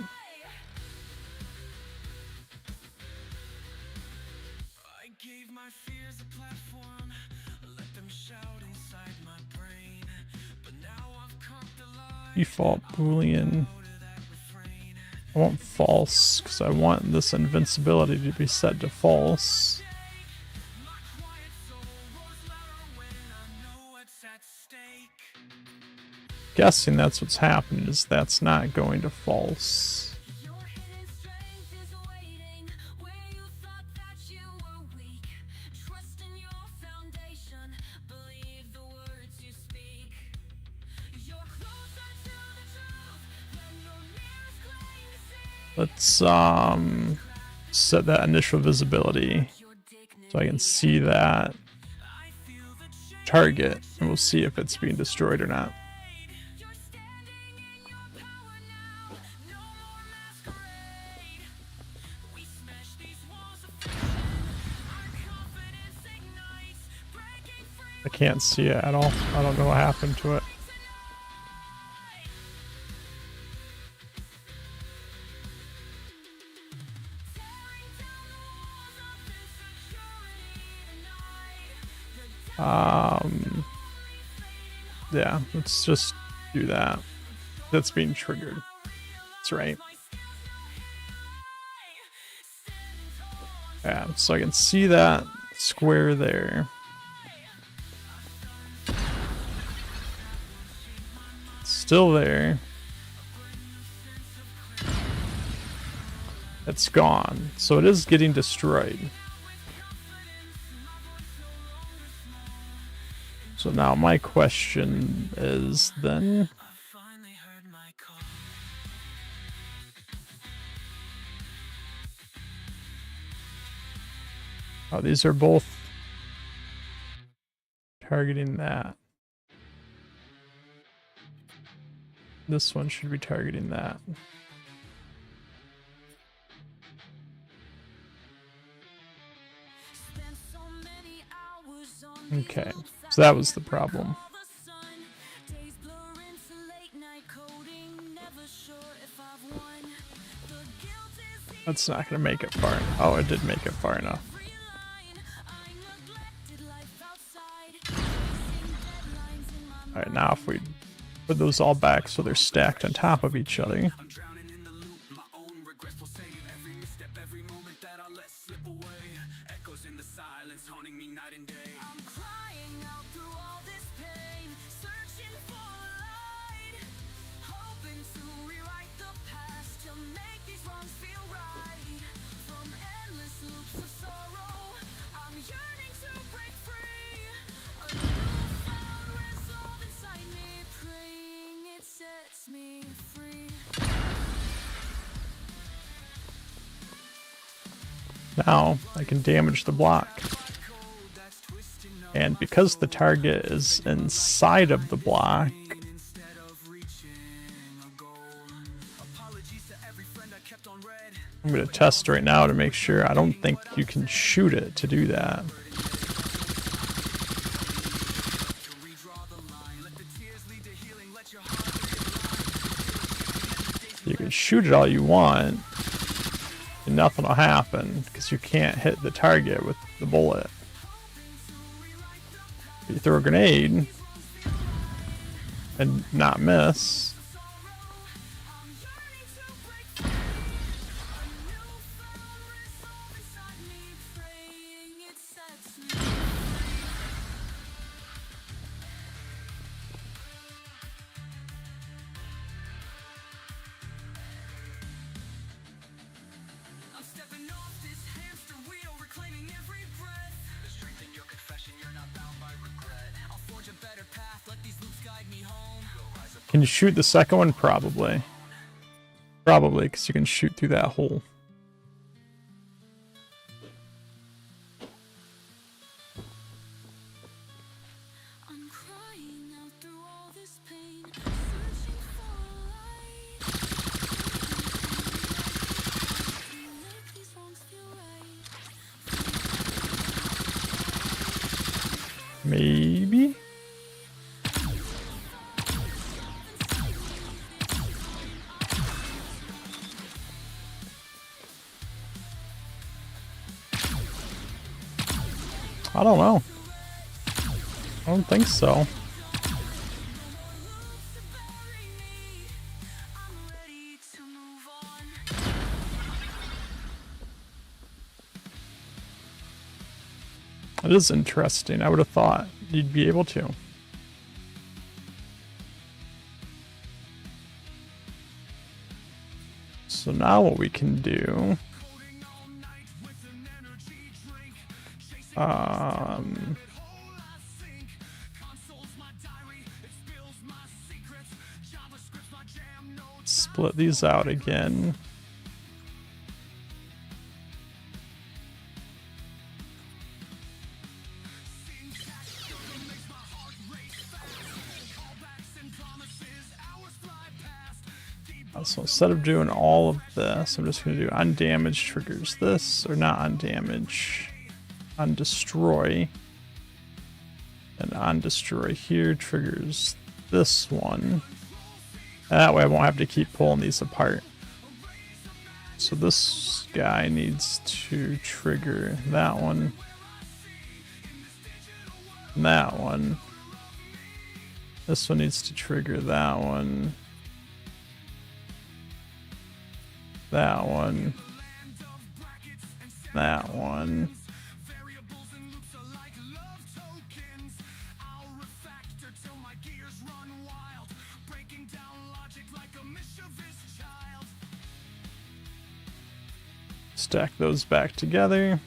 I gave my fears a platform, let them shout inside my brain. But now I've conquered the lie default boolean. to that refrain. I want false because I want this invincibility to be set to false. My quiet soul roars louder when I know what's at stake. Guessing that's what's happening is that's not going to false. Your hidden strength is waiting where you thought that you were weak. Trust in your foundation, believe the words you speak. You're closer to the truth than your nearest claim to see. Let's set that initial visibility Your dignity, so I can see that I feel the change. target and we'll see if it's being destroyed or not. You're standing in your power now, no more masquerade. We smash these walls of friction, our confidence ignites, breaking free. I can't see it at all. I don't know what happened to it. Yeah, let's just do that. That's being triggered. That's right. Yeah, so I can see that square there. Still there. It's gone. So it is getting destroyed. So now my question is then, Finally heard my call. oh, these are both targeting that. This one should be targeting that. Spent so many hours on Okay, so that was the problem. all the sun. Days blur into late night coding. Never sure if I've won. The guilt is That's not gonna make it far. Oh, it did make it far enough. every line. I neglected life outside. Chasing deadlines in my Alright, now if we put those all back so they're stacked on top of each other. I'm drowning in the loop, my own regrets will save every misstep, every moment that I let slip away. Echoes in the silence, haunting me night and day. I'm crying out through all this pain, searching for a light, hoping to rewrite the past to make these wrongs feel right. From endless loops of sorrow, I'm yearning to break free. A newfound resolve inside me, praying it sets me free. Now I can damage the block. And because the target is inside of the block, Instead of reaching a goal. Apologies to every friend I kept on red. I'm going to test right now to make sure. I don't think you can shoot it to do that. To redraw the line, let the tears lead to healing, let your heart You can shoot it all you want, and nothing will happen because you can't hit the target with the bullet. If you throw a grenade and not miss, I'm stepping off this hamster wheel, reclaiming every breath. The strength in your confession, you're not bound by regret. I'll forge a better path, let these loops guide me home. can you shoot the second one? Probably. Probably, because you can shoot through that hole. I'm crying out through all this pain, searching for a light. Make these wrongs feel right. Maybe? I don't know. I don't think so. Bury me. I'm ready to move on. It is interesting. I would have thought you'd be able to. So now what we can do, split these out again. So instead of doing all of this, I'm just going to do undamaged triggers this, or not undamage, undestroy. And undestroy here triggers this one. That way I won't have to keep pulling these apart. So this guy needs to trigger that one. And that one. This one needs to trigger that one. That one. that one. Variables and loops are like love tokens. I'll refactor till my gears run wild, breaking down logic like a mischievous child. Stack those back together.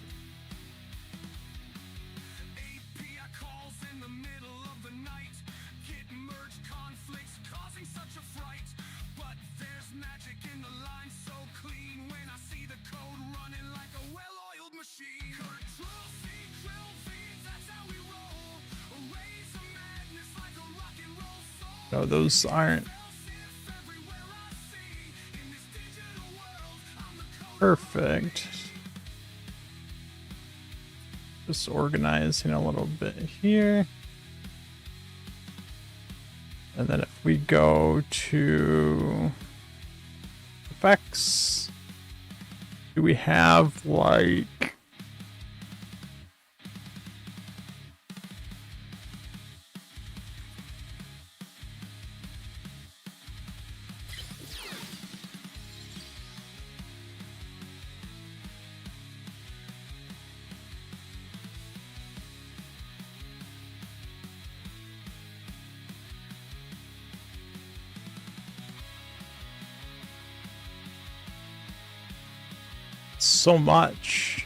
API calls in the middle of the night. Git merge conflicts causing such a fright. But there's magic in the line so clean when I see the code running like a well-oiled machine. Control C, Control V, that's how we roll. Raise a madness like a rock and roll soul. No, those aren't Everywhere I see in this digital world, I'm the code. perfect. Just organizing a little bit here. And then if we go to effects, do we have like so much?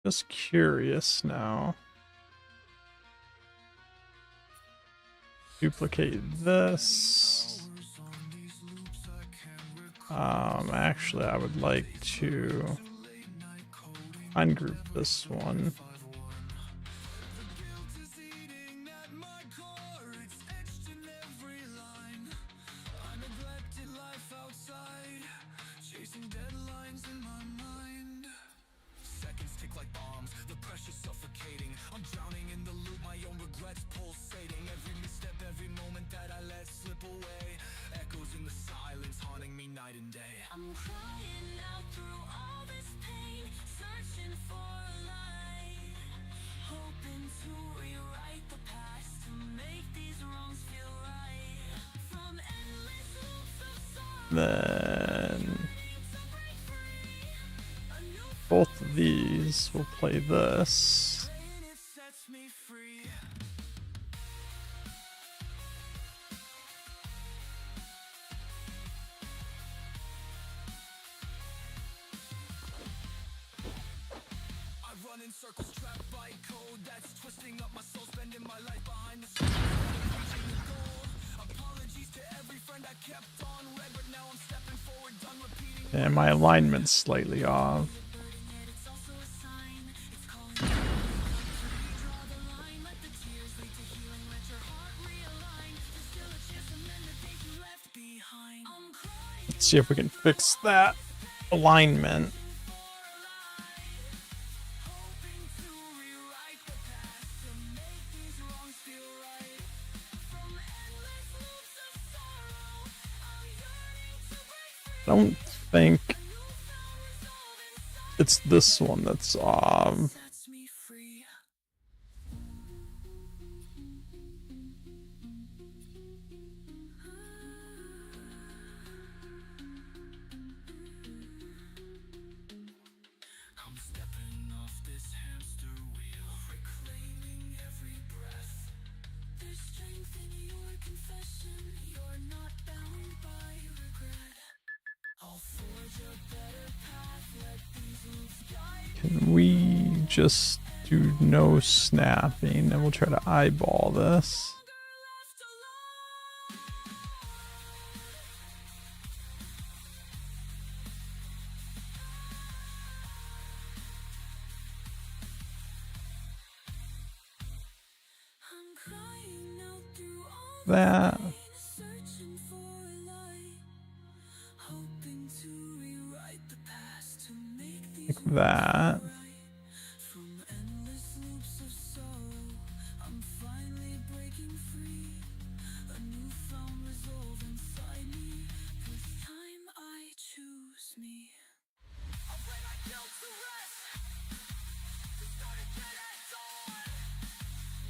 Just curious now. Duplicate this. Actually, I would like to ungroup this one. Chasing deadlines in my mind. Seconds tick like bombs, the pressure's suffocating. I'm drowning in the loop, my own regrets pulsating. Every misstep, every moment that I let slip away, echoes in the silence, haunting me night and day. I'm crying out through all this pain, searching for a light, hoping to rewrite the past, to make these wrongs feel right. From endless loops of sorrow, Then to break free, a new both of these will play this. And it sets me free. I run in circles, trapped by code that's twisting up my soul, spending my life behind the screen, reaching the goal. Apologies to every friend I kept on red, but now I'm stepping forward, done repeating. And my alignment's slightly off. burden, yet it's also a sign. It's calling you to redraw the line. Let the tears lead to healing. Let your heart realign. There's still a chance to mend the days you left behind. I'm crying Let's see if we can fix that alignment. for a light, hoping to rewrite the past, to make these wrongs feel right. from endless loops of sorrow. I'm yearning to break free. I don't think Newfound resolve inside it's this one that's off. Sets me free. I'm stepping off this hamster wheel, reclaiming every breath. There's strength in your confession. You're not bound by regret. I'll forge a better path, let these loops guide. Can we just do no snapping and we'll try to eyeball this? Left alone. I'm crying out through all That searching for a light, hoping that. From endless loops of sorrow, I'm finally breaking free. A newfound resolve inside me. This time I choose me. I'll lay my guilt to rest. To start again at dawn.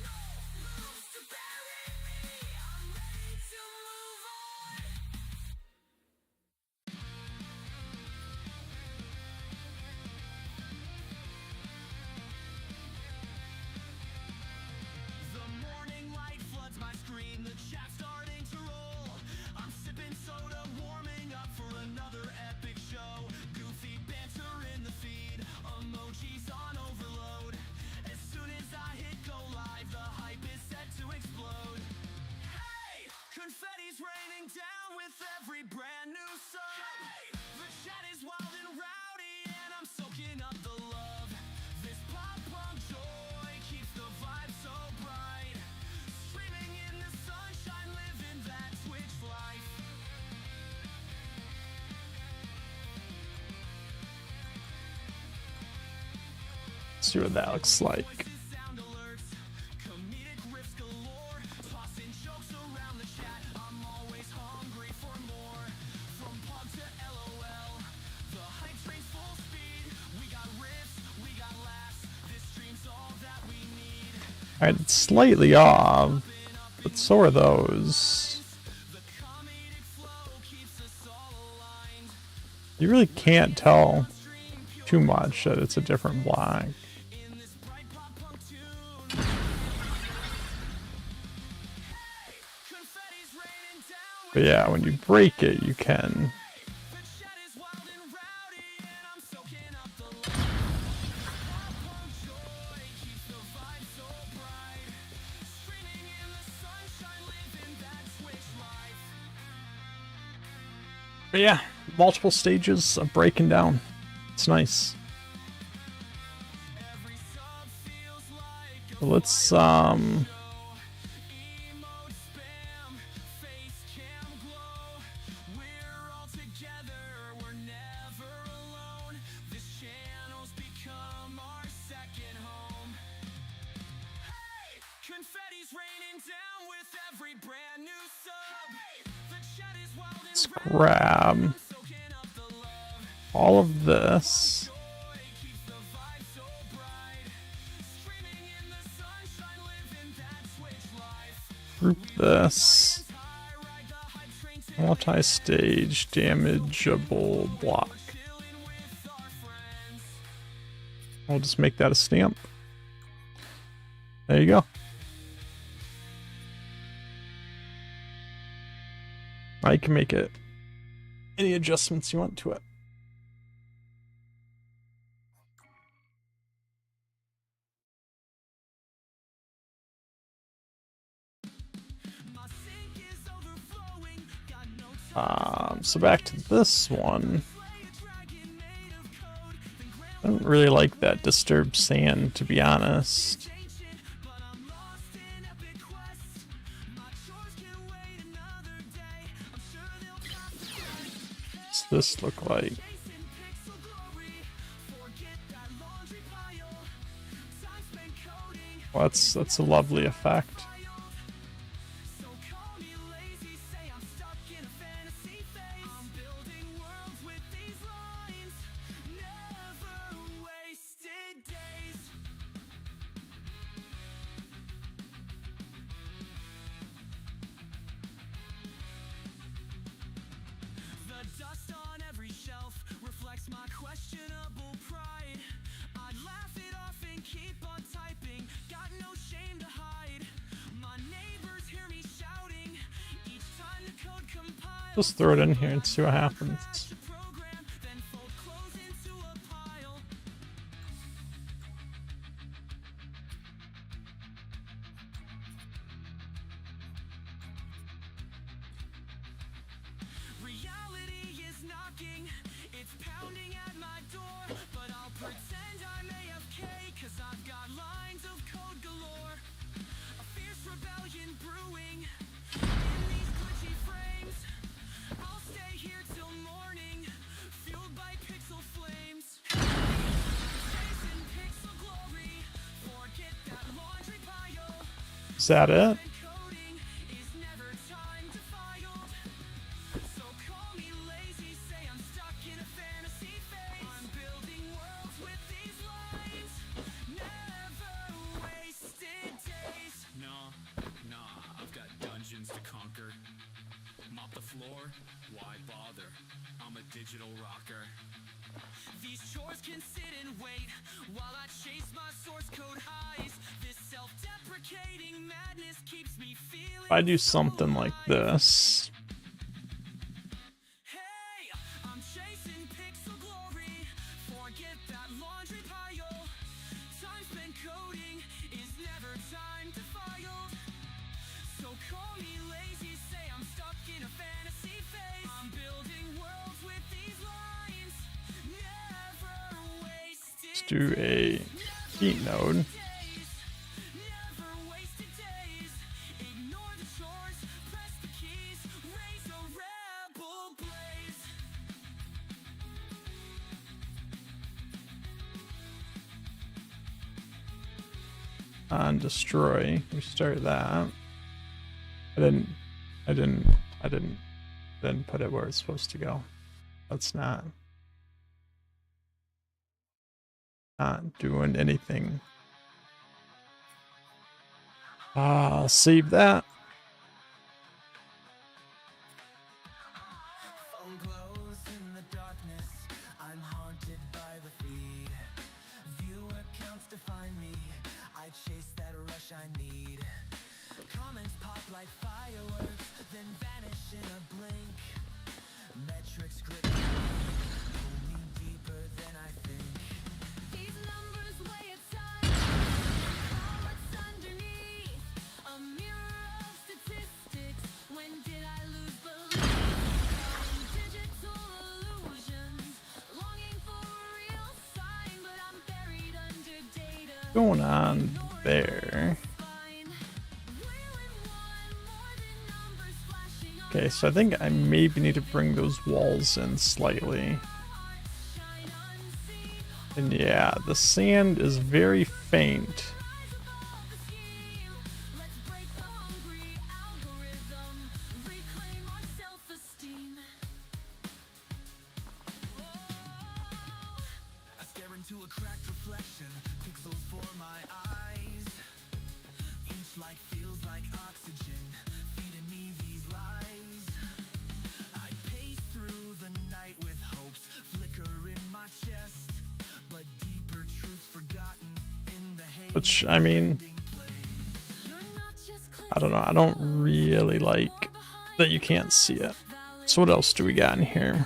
No moves to bury me. I'm ready to move on. The morning light floods my screen, the chat starting to roll. I'm sipping soda, warming up for another epic show. Goofy banter in the feed, emojis on overload. As soon as I hit go live, the hype is set to explode. Hey! Confetti's raining down with every brand new sub. The chat is wild and rowdy, and I'm soaking up the love. This pop punk joy keeps the vibe so bright. Streaming in the sunshine, living that Twitch life. See what that looks like. Sound alerts, comedic riffs galore, tossing jokes around the chat. I'm always hungry for more. From pub to LOL, the hype train's full speed. We got riffs, we got laughs. This stream's all that we need. Alright, it's slightly off, but so are those. The comedic flow keeps us all aligned. You really can't tell too much that it's a different block. In this bright pop punk tune. Confetti's raining down. But yeah, when you break it, you can. The chat is wild and rowdy, and I'm soaking up the love. Pop punk joy keeps the vibe so bright. Streaming in the sunshine, living that Twitch life. But yeah, multiple stages of breaking down. It's nice. Every sub feels like a Let's emote spam, face cam glow. We're all together, we're never alone. This channel's become our second home. Hey! Confetti's raining down with every brand new sub. The chat is wild and Let's grab soaking up the love. all of this. Joy keeps the vibe so bright. Streaming in the sunshine, living that Twitch life. Group this. I ride the hype train to Multi-stage damageable block. chilling with our friends. I'll just make that a stamp. There you go. Now you can make it any adjustments you want to it. My sink is overflowing. Got no So back to this one. play a dragon made of code. I don't really like that disturbed sand, to be honest. Ancient, but I'm lost in epic quests. My chores can wait another day. I'm sure they'll pass the test. What's this look like? Chasing pixel glory. Forget that laundry pile. Time spent coding. Well, that's a lovely effect. So call me lazy, say I'm stuck in a fantasy phase. I'm building worlds with these lines. Never wasted days. The dust on every shelf reflects my questionable pride. I'd laugh it off and keep on typing. Got no shame to hide. My neighbors hear me shouting each time the code compiles. Just throw it in here and see what happens. Crash the program, then fold clothes into a pile. Reality is knocking, it's pounding at my door. But I'll pretend I'm AFK, cause I've got lines of code galore. A fierce rebellion brewing in these glitchy frames. I'll stay here till morning. Is that it? Coding is never time to file. So call me lazy, say I'm stuck in a fantasy phase. I'm building worlds with these lines, never wasted days. Nah, I've got dungeons to conquer. Mop the floor, why bother? I'm a digital rocker. These chores can sit and wait while I chase my source code highs. This self-deprecating madness keeps me feeling. If I do something like this, Hey, I'm chasing pixel glory. Forget that laundry pile. Time spent coding is never time to file. So call me lazy, say I'm stuck in a fantasy phase. I'm building worlds with these lines, never wasted. let's do a heat node. Days, never wasted days. Ignore the chores, press the keys, raise a rebel blaze. On destroy. We start that. I didn't put it where it's supposed to go. That's not doing anything. Save that. Phone glows in the darkness. I'm haunted by the feed. View accounts to find me. I chase that rush I need. Comments pop like fireworks, then vanish in a blink. Metrics grip me, pull me deeper than I think. These numbers weigh at times. All what's underneath. A mirror of statistics. When did I lose belief? Digital illusions. Longing for a real sign, but I'm buried under data. Going on there. Okay, so I think I maybe need to bring those walls in slightly. And yeah, the sand is very faint. I stare into a cracked reflection, pixels for my eyes. Each light feels like oxygen, feeding me these lies. I pace through the night with hopes flicker in my chest, but deeper truths forgotten in the haze. Which, I mean, I don't know. I don't really like that you can't see it. So what else do we got in here?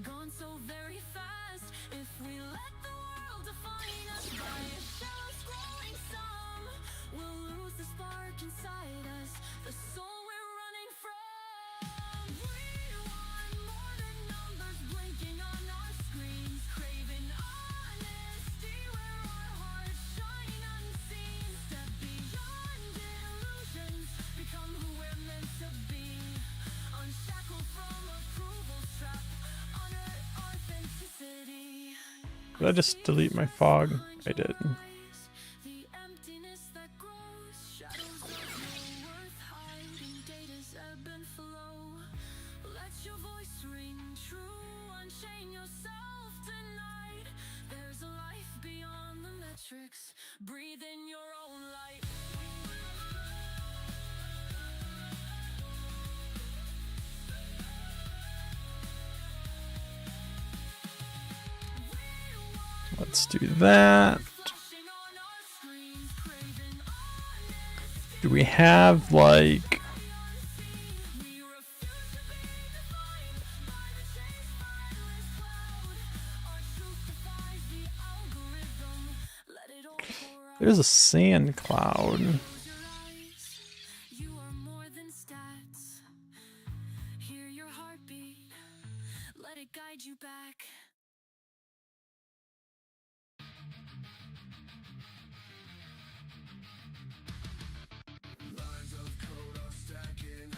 Gone so very fast. If we let the world define us by a shallow scrolling sum, we'll lose the spark inside us, the soul we're running from. We want more than numbers blinking on our screens, craving honesty where our hearts shine unseen. Step beyond illusions, become who we're meant to be. Unshackled from approval's trap, honor authenticity. Did I just delete my fog? I did. The emptiness that grows, shadows of no worth hiding, data's ebb and flow. Let your voice ring true, unchain yourself tonight. There's a life beyond the metrics, breathe in your own light. Let's do that. Flashing on our screens, craving honesty. Do we have like We refuse to be defined by the chase mindless cloud. Our truth defies the algorithm. Let it all pour out. there's a sand cloud? Close your eyes. You are more than stats. Hear your heartbeat. Let it guide you back. Lines of code are stacking,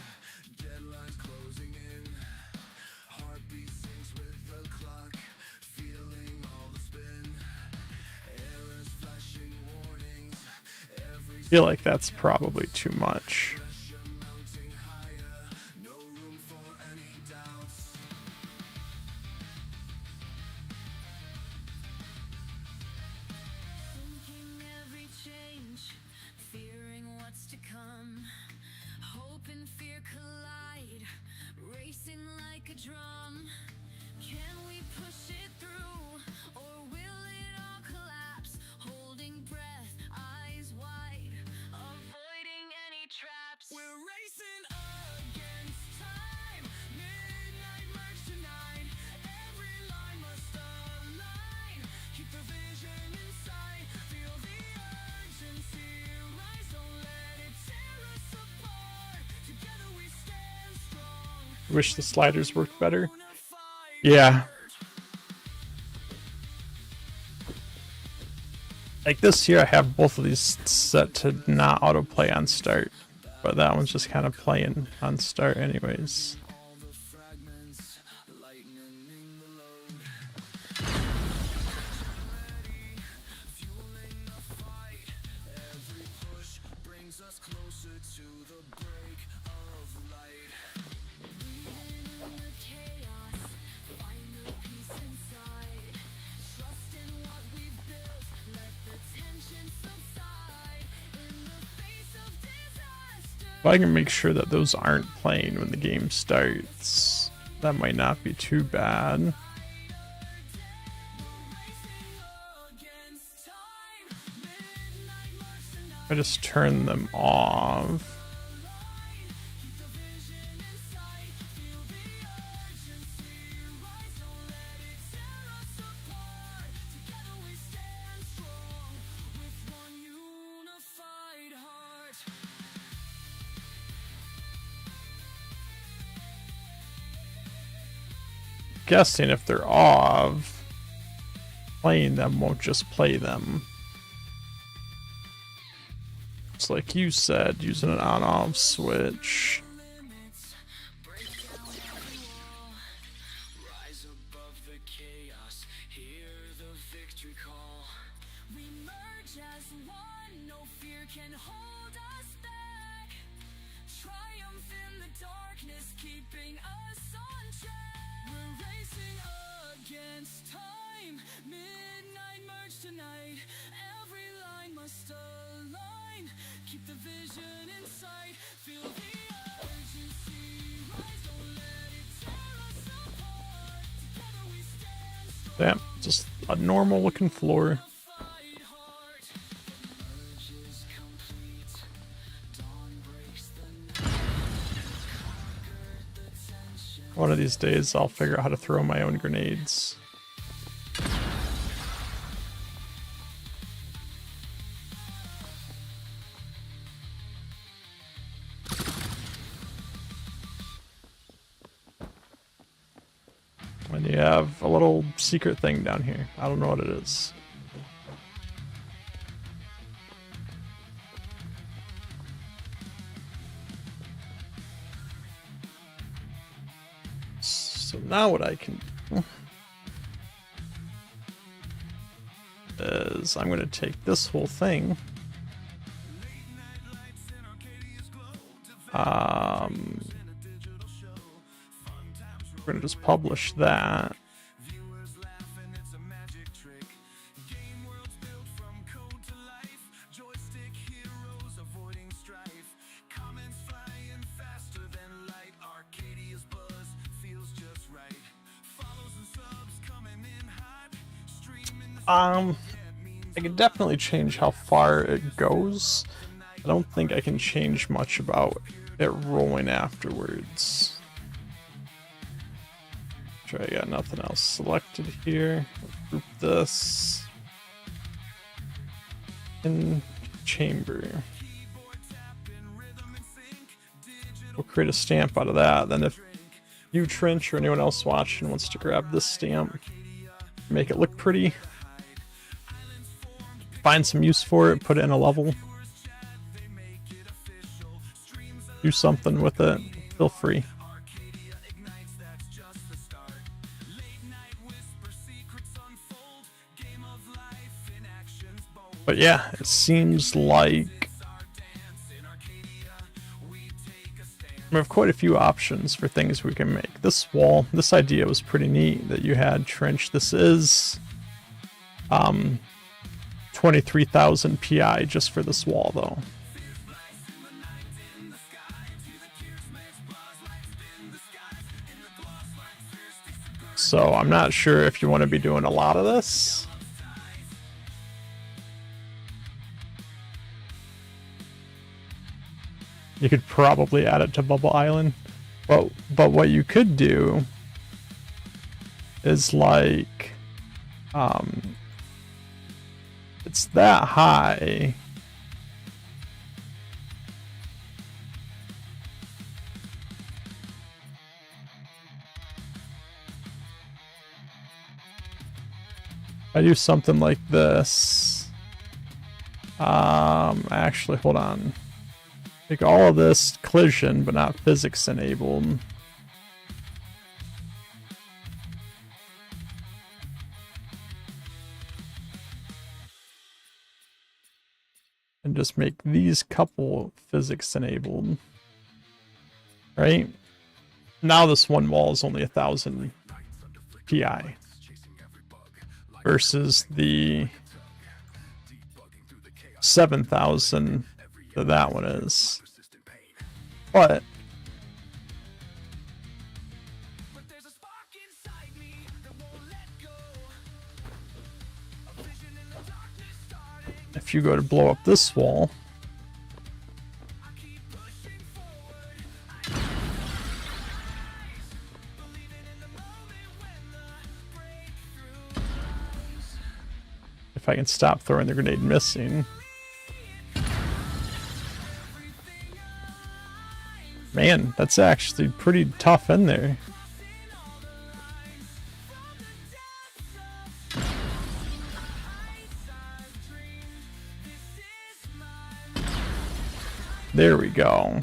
deadlines closing in. Heartbeat syncs with the clock, feeling all the spin. Errors flashing warnings, every feel like that's probably too much. Thinking every change, fearing what's to come. Hope and fear collide, racing like a drum. Can we push it through, or will it all collapse? Holding breath, eyes wide, avoiding any traps. We're racing against time. Midnight merge tonight. Every line must align. Keep the vision in sight. Feel the urgency rise. Don't let it tear us apart. Together we stand strong. Wish the sliders worked better. Unified. Yeah. Like this here, I have both of these set to not autoplay on start, but that one's just kind of playing on start anyways. Brings us closer to the break of light. In the chaos, find the peace inside. Trust in what we've built, let the tension subside. In the face of disaster, If I can make sure that those aren't playing when the game starts, that might not be too bad. Against time. Midnight march tonight. I just turn them off. Keep the vision in sight. Feel the urgency rise. Don't let it tear us apart. Together we stand strong with one unified heart. Guessing if they're off, playing them won't just play them. It's like you said, using an on-off switch. Limits break down every wall. Rise above the chaos. Hear the victory call. we merge as one. No fear can hold us back. Triumph in the darkness, keeping us on track. We're racing against time. Midnight merge tonight. Every line must align. Keep the vision in sight. Feel the urgency rise. Don't let it tear us apart. Together we stand strong. Damn, just a normal looking floor. Fight hard. Merge is complete. Dawn breaks the night. Conquered the tension. One of these days, I'll figure out how to throw my own grenades. And you have a little secret thing down here. I don't know what it is. So now what I can do is I'm going to take this whole thing. We're going to just publish that. Viewers laughing, it's a magic trick. Game worlds built from code to life. Joystick heroes avoiding strife. Comments flying faster than light. Arcadia's buzz feels just right. Follows and subs coming in hot. Streaming the I can definitely change how far it goes. I don't think I can change much about it rolling afterwards. Sure, I got nothing else selected here. Group this in chamber. We'll create a stamp out of that. Then if you, Trench, or anyone else watching wants to grab this stamp, make it look pretty, find some use for it, put it in a level, do something with it, feel free. But yeah, it seems like We have quite a few options for things we can make. This wall, this idea was pretty neat that you had, Trench. This is 23,000 PI just for this wall, though. So I'm not sure if you want to be doing a lot of this. You could probably add it to Bubble Island. But what you could do is like, it's that high. I do something like this. Actually, hold on. Make all of this collision, but not physics enabled. And just make these couple physics enabled. Right? Now this one wall is only 1,000 PI. Versus the 7,000 that one is. But there's a spark inside me that won't let go. A vision in the darkness starting. if you go to blow up this wall, I keep pushing forward. Believing in the moment when the breakthrough comes. if I can stop throwing the grenade missing. Man, that's actually pretty tough in there. There we go.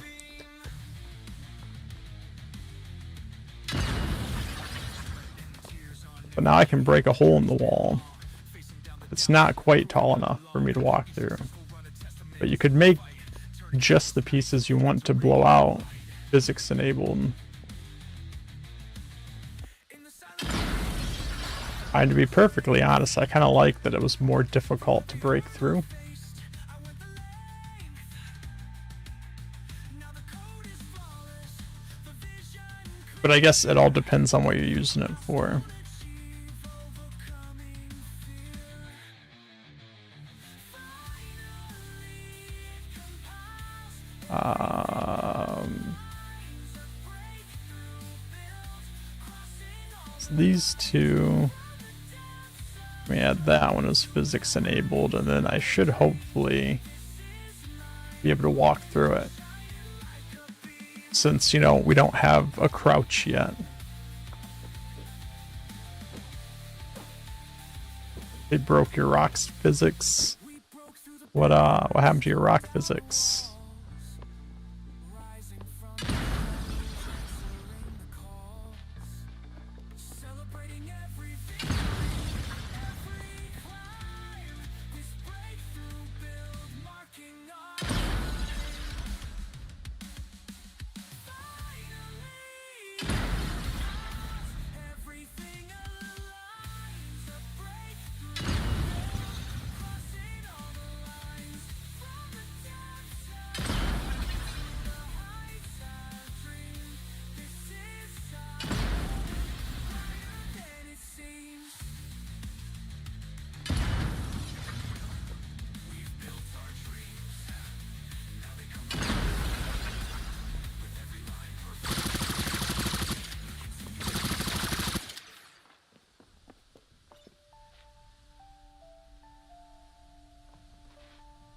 But now I can break a hole in the wall. It's not quite tall enough for me to walk through. But you could make just the pieces you want to blow out physics enabled. And to be perfectly honest, I kind of like that it was more difficult to break through. But I guess it all depends on what you're using it for. So these two, let me add that one as physics enabled, and then I should hopefully be able to walk through it. Since, you know, we don't have a crouch yet. They broke your rock's physics. What happened to your rock physics? Celebrating everything, every climb. This breakthrough build marking our everything aligns. A breakthrough, crossing all the lines from the depths of heights I've dreamed. This is higher than it seems. We've built our dreams. Now they come with every line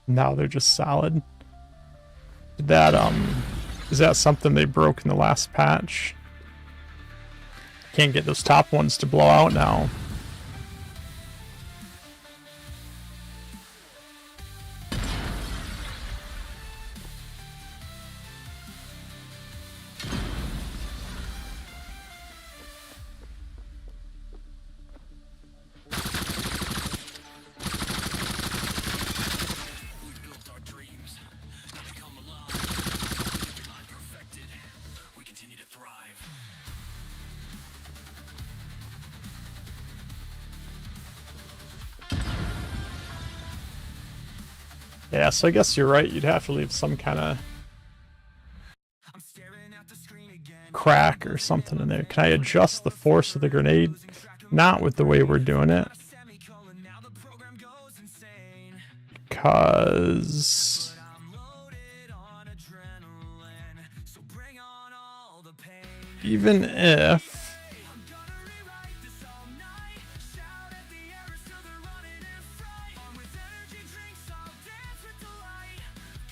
Now they're just solid. Did that is that something they broke in the last patch? Can't get those top ones to blow out now. Yeah, so I guess you're right. You'd have to leave some kind of I'm staring at the screen again. crack or something in there. Can I adjust the force of the grenade? Not with the way we're doing it. Semicolon, now the program goes insane. Because I'm loaded on adrenaline, so bring on all the pain. even if I'm gonna rewrite this all night. Shout at the errors till they're running in fright. On with energy drinks, I'll dance with delight.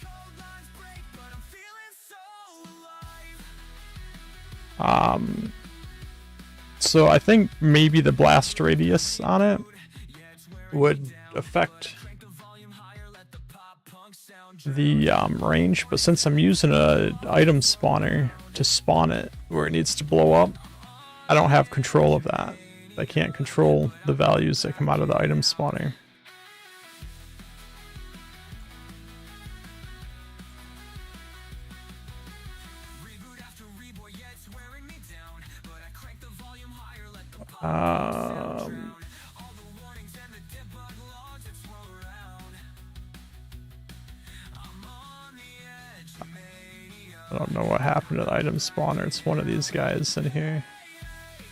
Cold lines break, but I'm feeling so alive. so I think maybe the blast radius on it would affect the range, but since I'm using a item spawner to spawn it where it needs to blow up, I don't have control of that. I can't control the values that come out of the item spawner. Reboot after reboot, yeah, it's wearing me down. But I crank the volume higher, let the Um, all the warnings and the dead bug logs that swirl around. I'm on the edge of mania. I don't know what happened to the item spawner. It's one of these guys in here.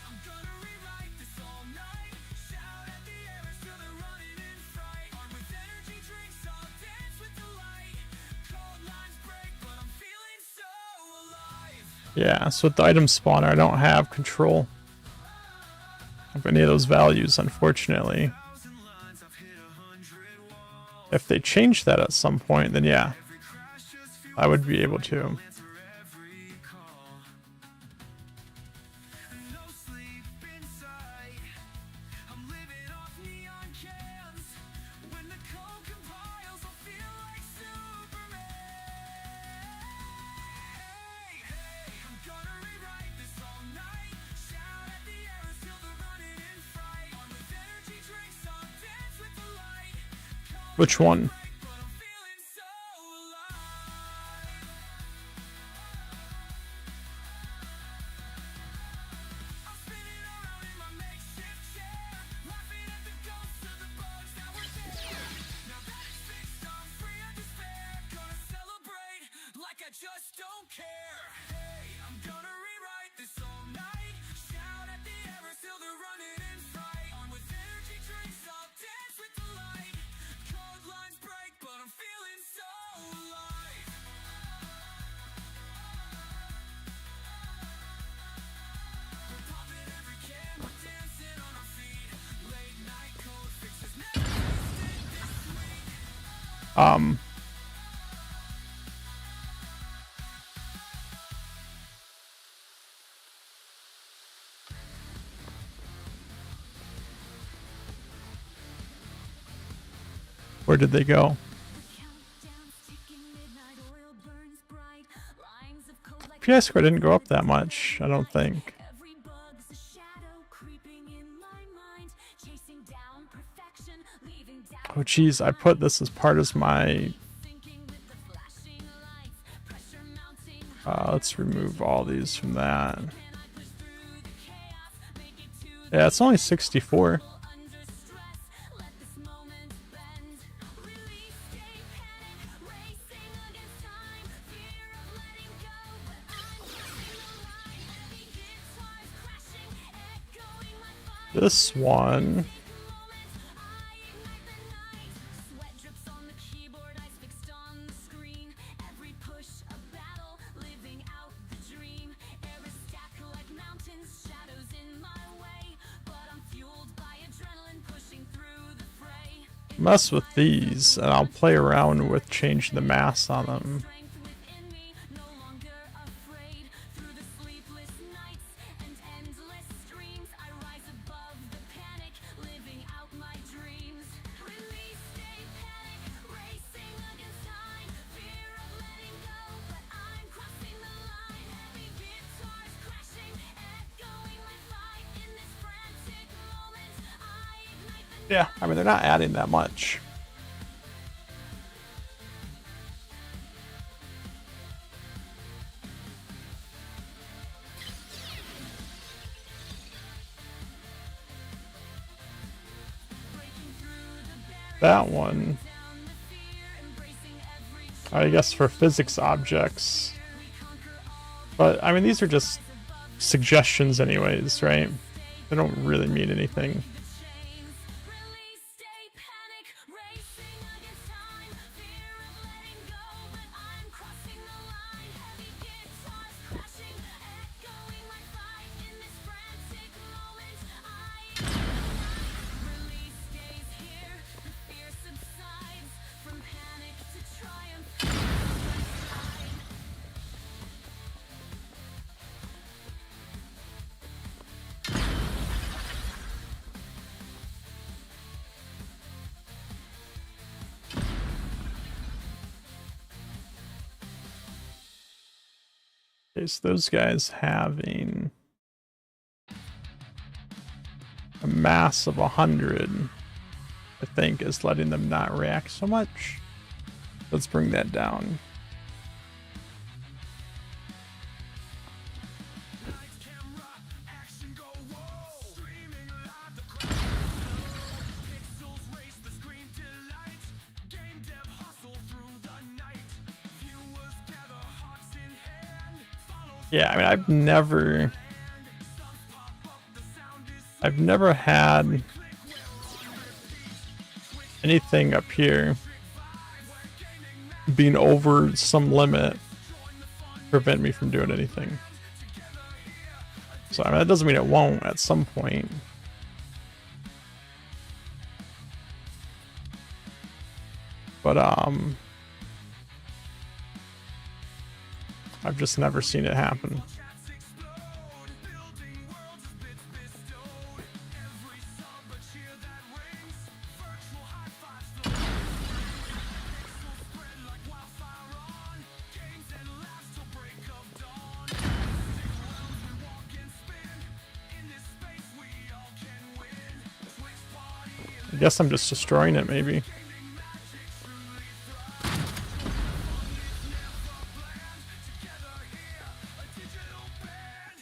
I'm gonna rewrite this all night. Shout at the errors till they're running in fright. Armed with energy drinks, I'll dance with the light. Cold lines break, but I'm feeling so alive. Yeah, so with the item spawner, I don't have control of any of those values, unfortunately. If they change that at some point, then yeah, I would be able to. No sleep inside. I'm living off neon cans. When the code compiles, I'll feel like Superman. Hey, I'm gonna rewrite this all night. Shout at the errors till they're running in fright. Armed with energy drinks, I'll dance with the light. Which one? But I'm feeling so alive. I'm spinning around in my makeshift chair, laughing at the ghosts of the bugs that were there. Now that it's fixed, I'm free of despair. Gonna celebrate like I just don't care. Hey, I'm gonna rewrite this all night. Shout at the errors till they're running in fright. Armed with energy drinks, I'll dance with the light. Cold lines break, but I'm feeling so alive. We're popping every can, we're dancing on our feet. Late night code fixes never tasted this sweet. Where did they go? PI score didn't go up that much, I don't think. Oh geez, I put this as part of my... let's remove all these from that. Yeah, it's only 64. This one... Sweat drips on the keyboard, eyes fixed on the screen. Every push a battle, living out the dream. Errors stack like mountains, shadows in my way. But I'm fueled by adrenaline, pushing through the fray. mess with these, and I'll play around with changing the mass on them. Strength within me, no longer afraid. Through the sleepless nights and endless streams, I rise above the panic, living out my dreams. Release, stay panic, racing against time. Fear of letting go, but I'm crossing the line. Heavy guitars crashing, echoing my fight. In this frantic moment, I ignite the Yeah, I mean, they're not adding that much. That one. down the fear, embracing I guess for physics objects. But, I mean, these are just suggestions anyways, right? They don't really mean anything. Release, stay panic, racing against time. Fear of letting go, but I'm crossing the line. Heavy guitars crashing, echoing my fight. In this frantic moment, I release stays here. The fear subsides from panic to triumph. Okay, so those guys having a mass of 100, I think, is letting them not react so much. Let's bring that down. Lights, camera, action, go, whoa. Streaming live, the crowd. Pixels race the screen delight. Game dev hustle through the night. Viewers gather, hearts in hand. Follow Yeah, I mean, I've never had anything up here being over some limit prevent me from doing anything. So I mean, that doesn't mean it won't at some point. But I've just never seen it happen. chats explode. Building worlds of bits bestowed. Every sub a cheer that rings. Virtual high fives flow. Pixels spread like wildfire on. Games and laughs till break of dawn. Stick around, we walk and spin. In this space we all can win. Twitch party, I guess I'm just destroying it, maybe. gaming magic truly thrives. Fun is never bland. Together here, a digital band.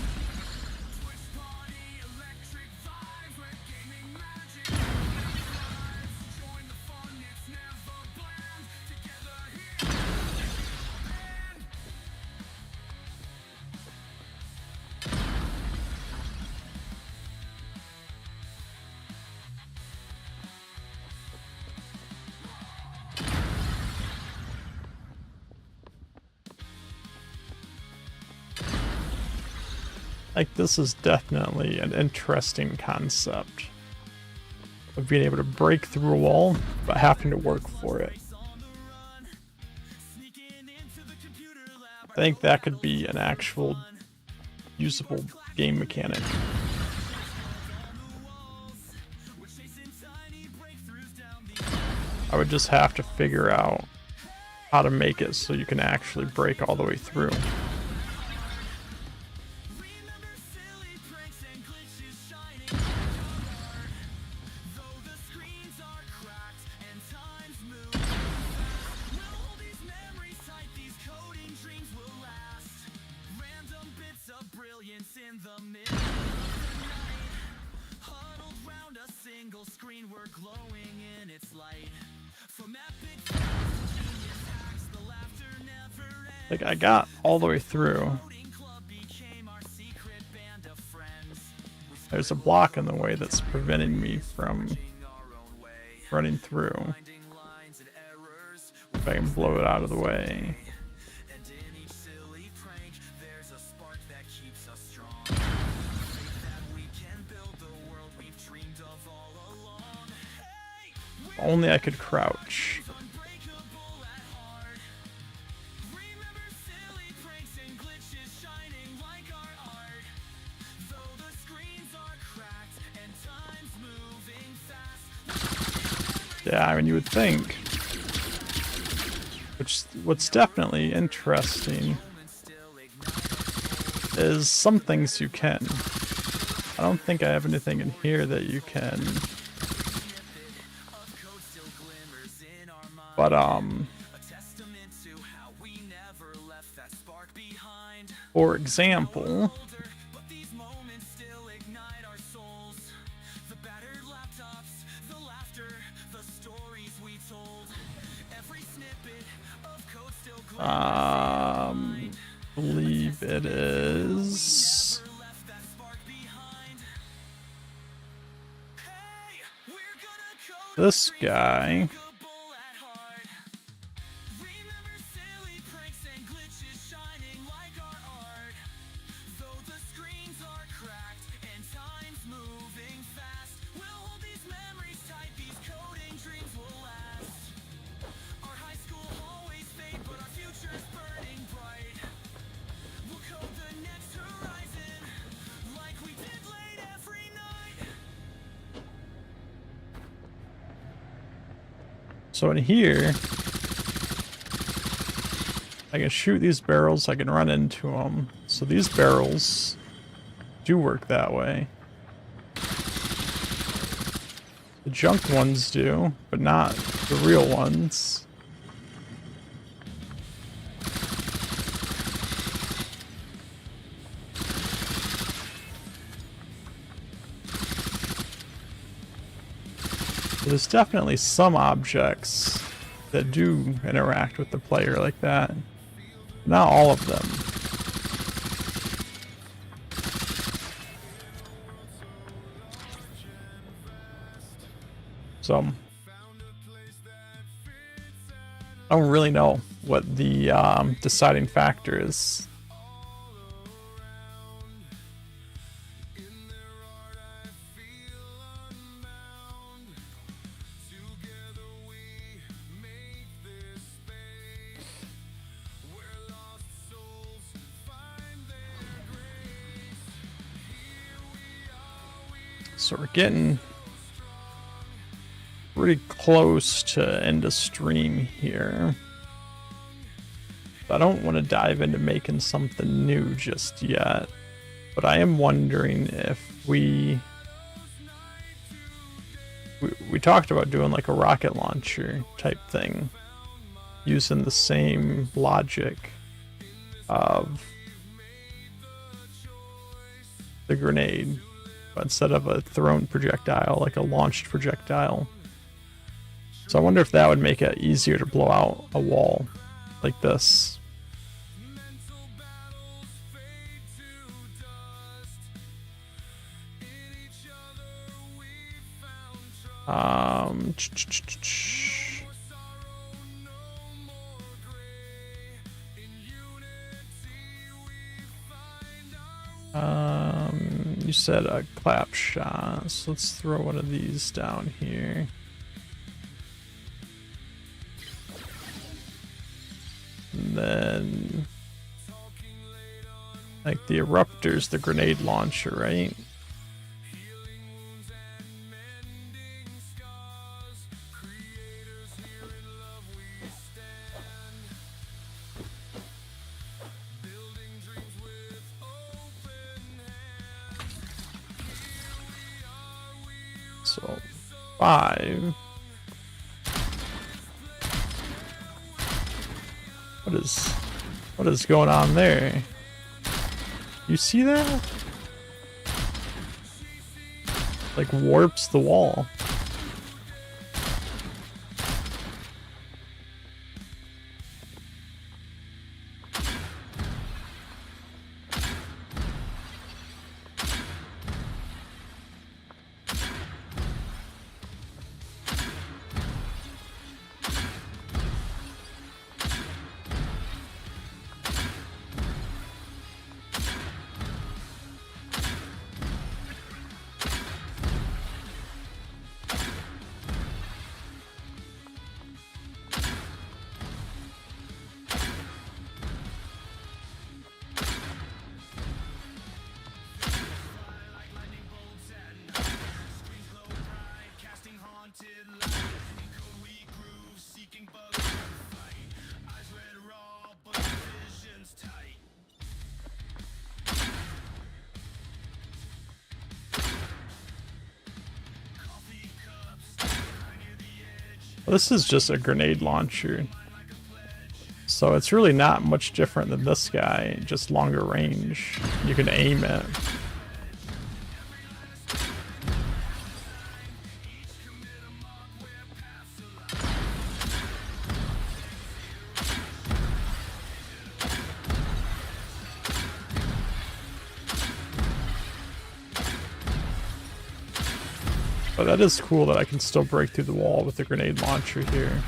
Twitch party, electric vibes, where gaming magic thrives. Join the fun, it's never bland. Together here, digital band. Like, this is definitely an interesting concept of being able to break through a wall, but having to work for it. I think that could be an actual usable game mechanic. I would just have to figure out how to make it so you can actually break all the way through. Remember silly pranks and glitches shining in the dark. Though the screens are cracked and times move fast, we'll hold these memories tight, these coding dreams will last. Random bits of brilliance in the middle of the night. Huddled round a single screen, we're glowing in its light. From epic fails to genius hacks, the laughter never ends. Like, I got all the way through. Coding club became our secret band of friends. We There's a block in the way that's preventing me from our own way, running through. finding lines and errors. If I can blow it out of the way. And in each silly prank, there's a spark that keeps us strong. Faith that we can build the world we've dreamed of all along. Hey, we're Only I could crouch. unbreakable at heart. Remember silly pranks and glitches Yeah, I mean, you would think. What's definitely interesting is some things you can. I don't think I have anything in here that you can. But, for example, But these moments still ignite our souls. The battered laptops, the laughter, the stories we told. Every snippet of code still believe it is. left that spark behind. Hey, we're gonna code This guy. unbreakable at heart. Remember silly pranks and glitches shining like our art. Though the screens are cracked and time's moving fast, we'll hold these memories tight, these coding dreams will last. Our high school hallways fade, but our future's burning bright. We'll code the next horizon like we did late every night. So in here, I can shoot these barrels, I can run into them. So these barrels do work that way. The junk ones do, but not the real ones. There's definitely some objects that do interact with the player like that. Not all of them. So, I don't really know what the deciding factor is. So we're getting pretty close to end of stream here. I don't want to dive into making something new just yet, but I am wondering if we talked about doing like a rocket launcher type thing, using the same logic of the grenade, but instead of a thrown projectile, like a launched projectile. So I wonder if that would make it easier to blow out a wall like this. You said a clap shot, so let's throw one of these down here. And then, like the eruptor's the grenade launcher, right? So, 5. What is going on there? You see that? Like warps the wall. This is just a grenade launcher. So it's really not much different than this guy, just longer range. You can aim it. But that is cool that I can still break through the wall with the grenade launcher here.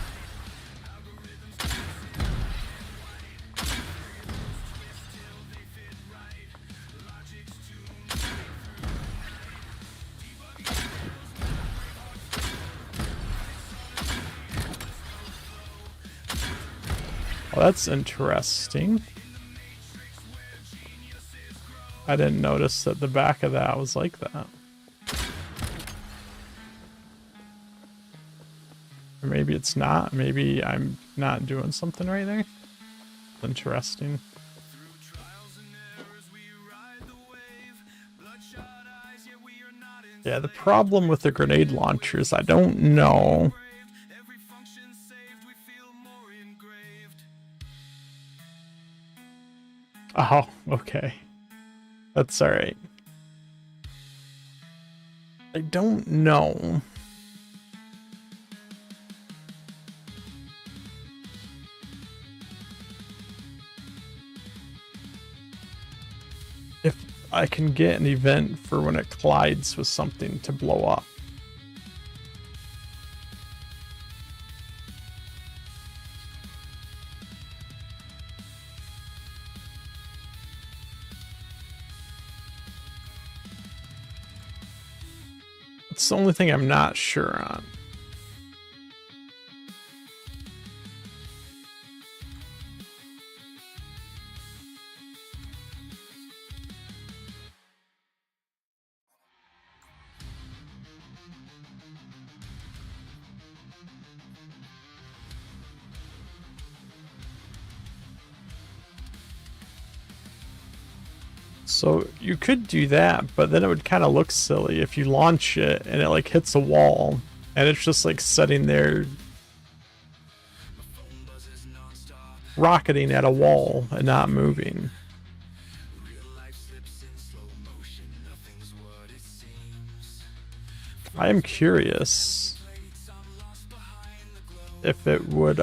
Well, that's interesting. I didn't notice that the back of that was like that. Or maybe it's not. Maybe I'm not doing something right there. Interesting. Yeah, the problem with the grenade launchers, I don't know. Every function saved, we feel more engraved. Oh, okay. That's alright. I don't know. If I can get an event for when it collides with something to blow up. It's the only thing I'm not sure on. So you could do that, but then it would kind of look silly if you launch it and it like hits a wall and it's just like sitting there rocketing at a wall and not moving. I am curious if it would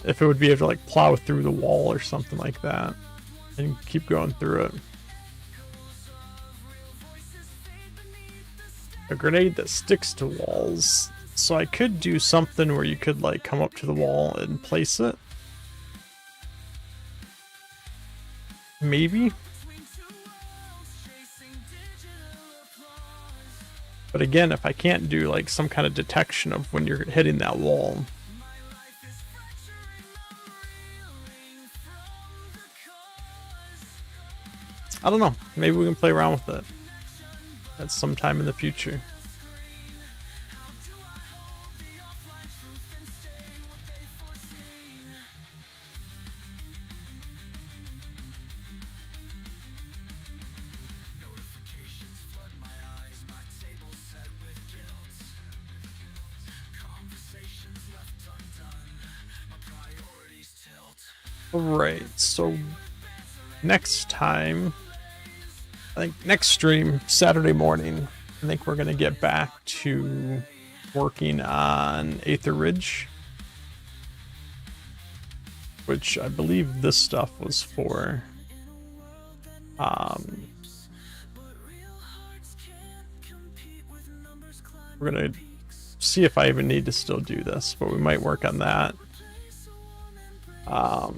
if it would be able to like plow through the wall or something like that and keep going through it. A grenade that sticks to walls. So I could do something where you could like come up to the wall and place it. Maybe. But again, if I can't do like some kind of detection of when you're hitting that wall. I don't know. Maybe we can play around with it at some time in the future. Alright, so next time, I think next stream, Saturday morning, I think we're going to get back to working on Aether Ridge, which I believe this stuff was for. We're going to see if I even need to still do this, but we might work on that. But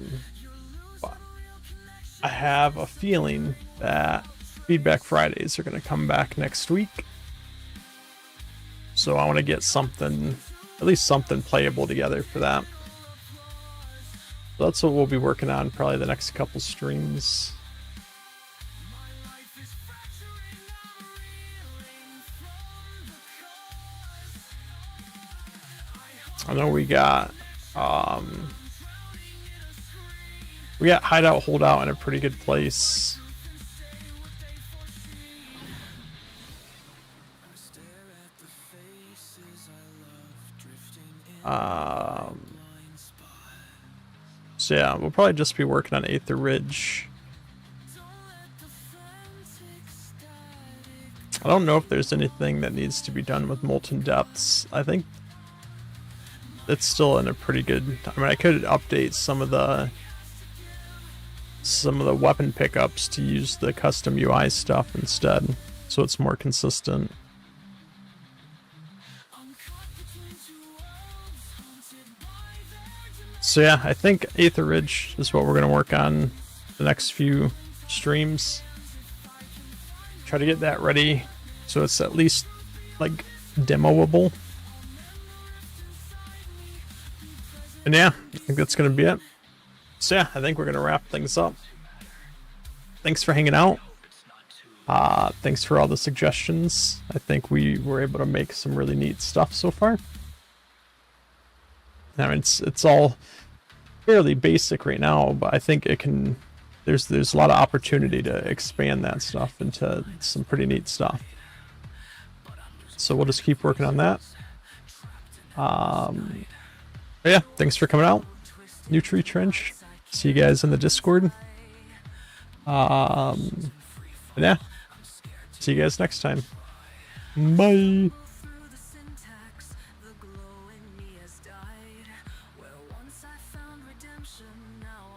I have a feeling that Feedback Fridays are going to come back next week. So I want to get something, at least something playable together for that. So that's what we'll be working on probably the next couple streams. I know we got We got hideout, holdout in a pretty good place. So yeah, we'll probably just be working on Aether Ridge. I don't know if there's anything that needs to be done with Molten Depths. I think it's still in a pretty good. I mean, I could update some of the weapon pickups to use the custom UI stuff instead, so it's more consistent. So yeah, I think Aether Ridge is what we're gonna work on the next few streams. Try to get that ready so it's at least like demoable. And yeah, I think that's gonna be it. So yeah, I think we're gonna wrap things up. Thanks for hanging out. Thanks for all the suggestions. I think we were able to make some really neat stuff so far. I mean, it's all fairly basic right now, but I think it can. There's a lot of opportunity to expand that stuff into some pretty neat stuff. So we'll just keep working on that. But yeah, thanks for coming out. Nutri Trench. See you guys in the Discord. And yeah, see you guys next time. Bye. Through the syntax, the glow in me has died. Where once I found redemption, now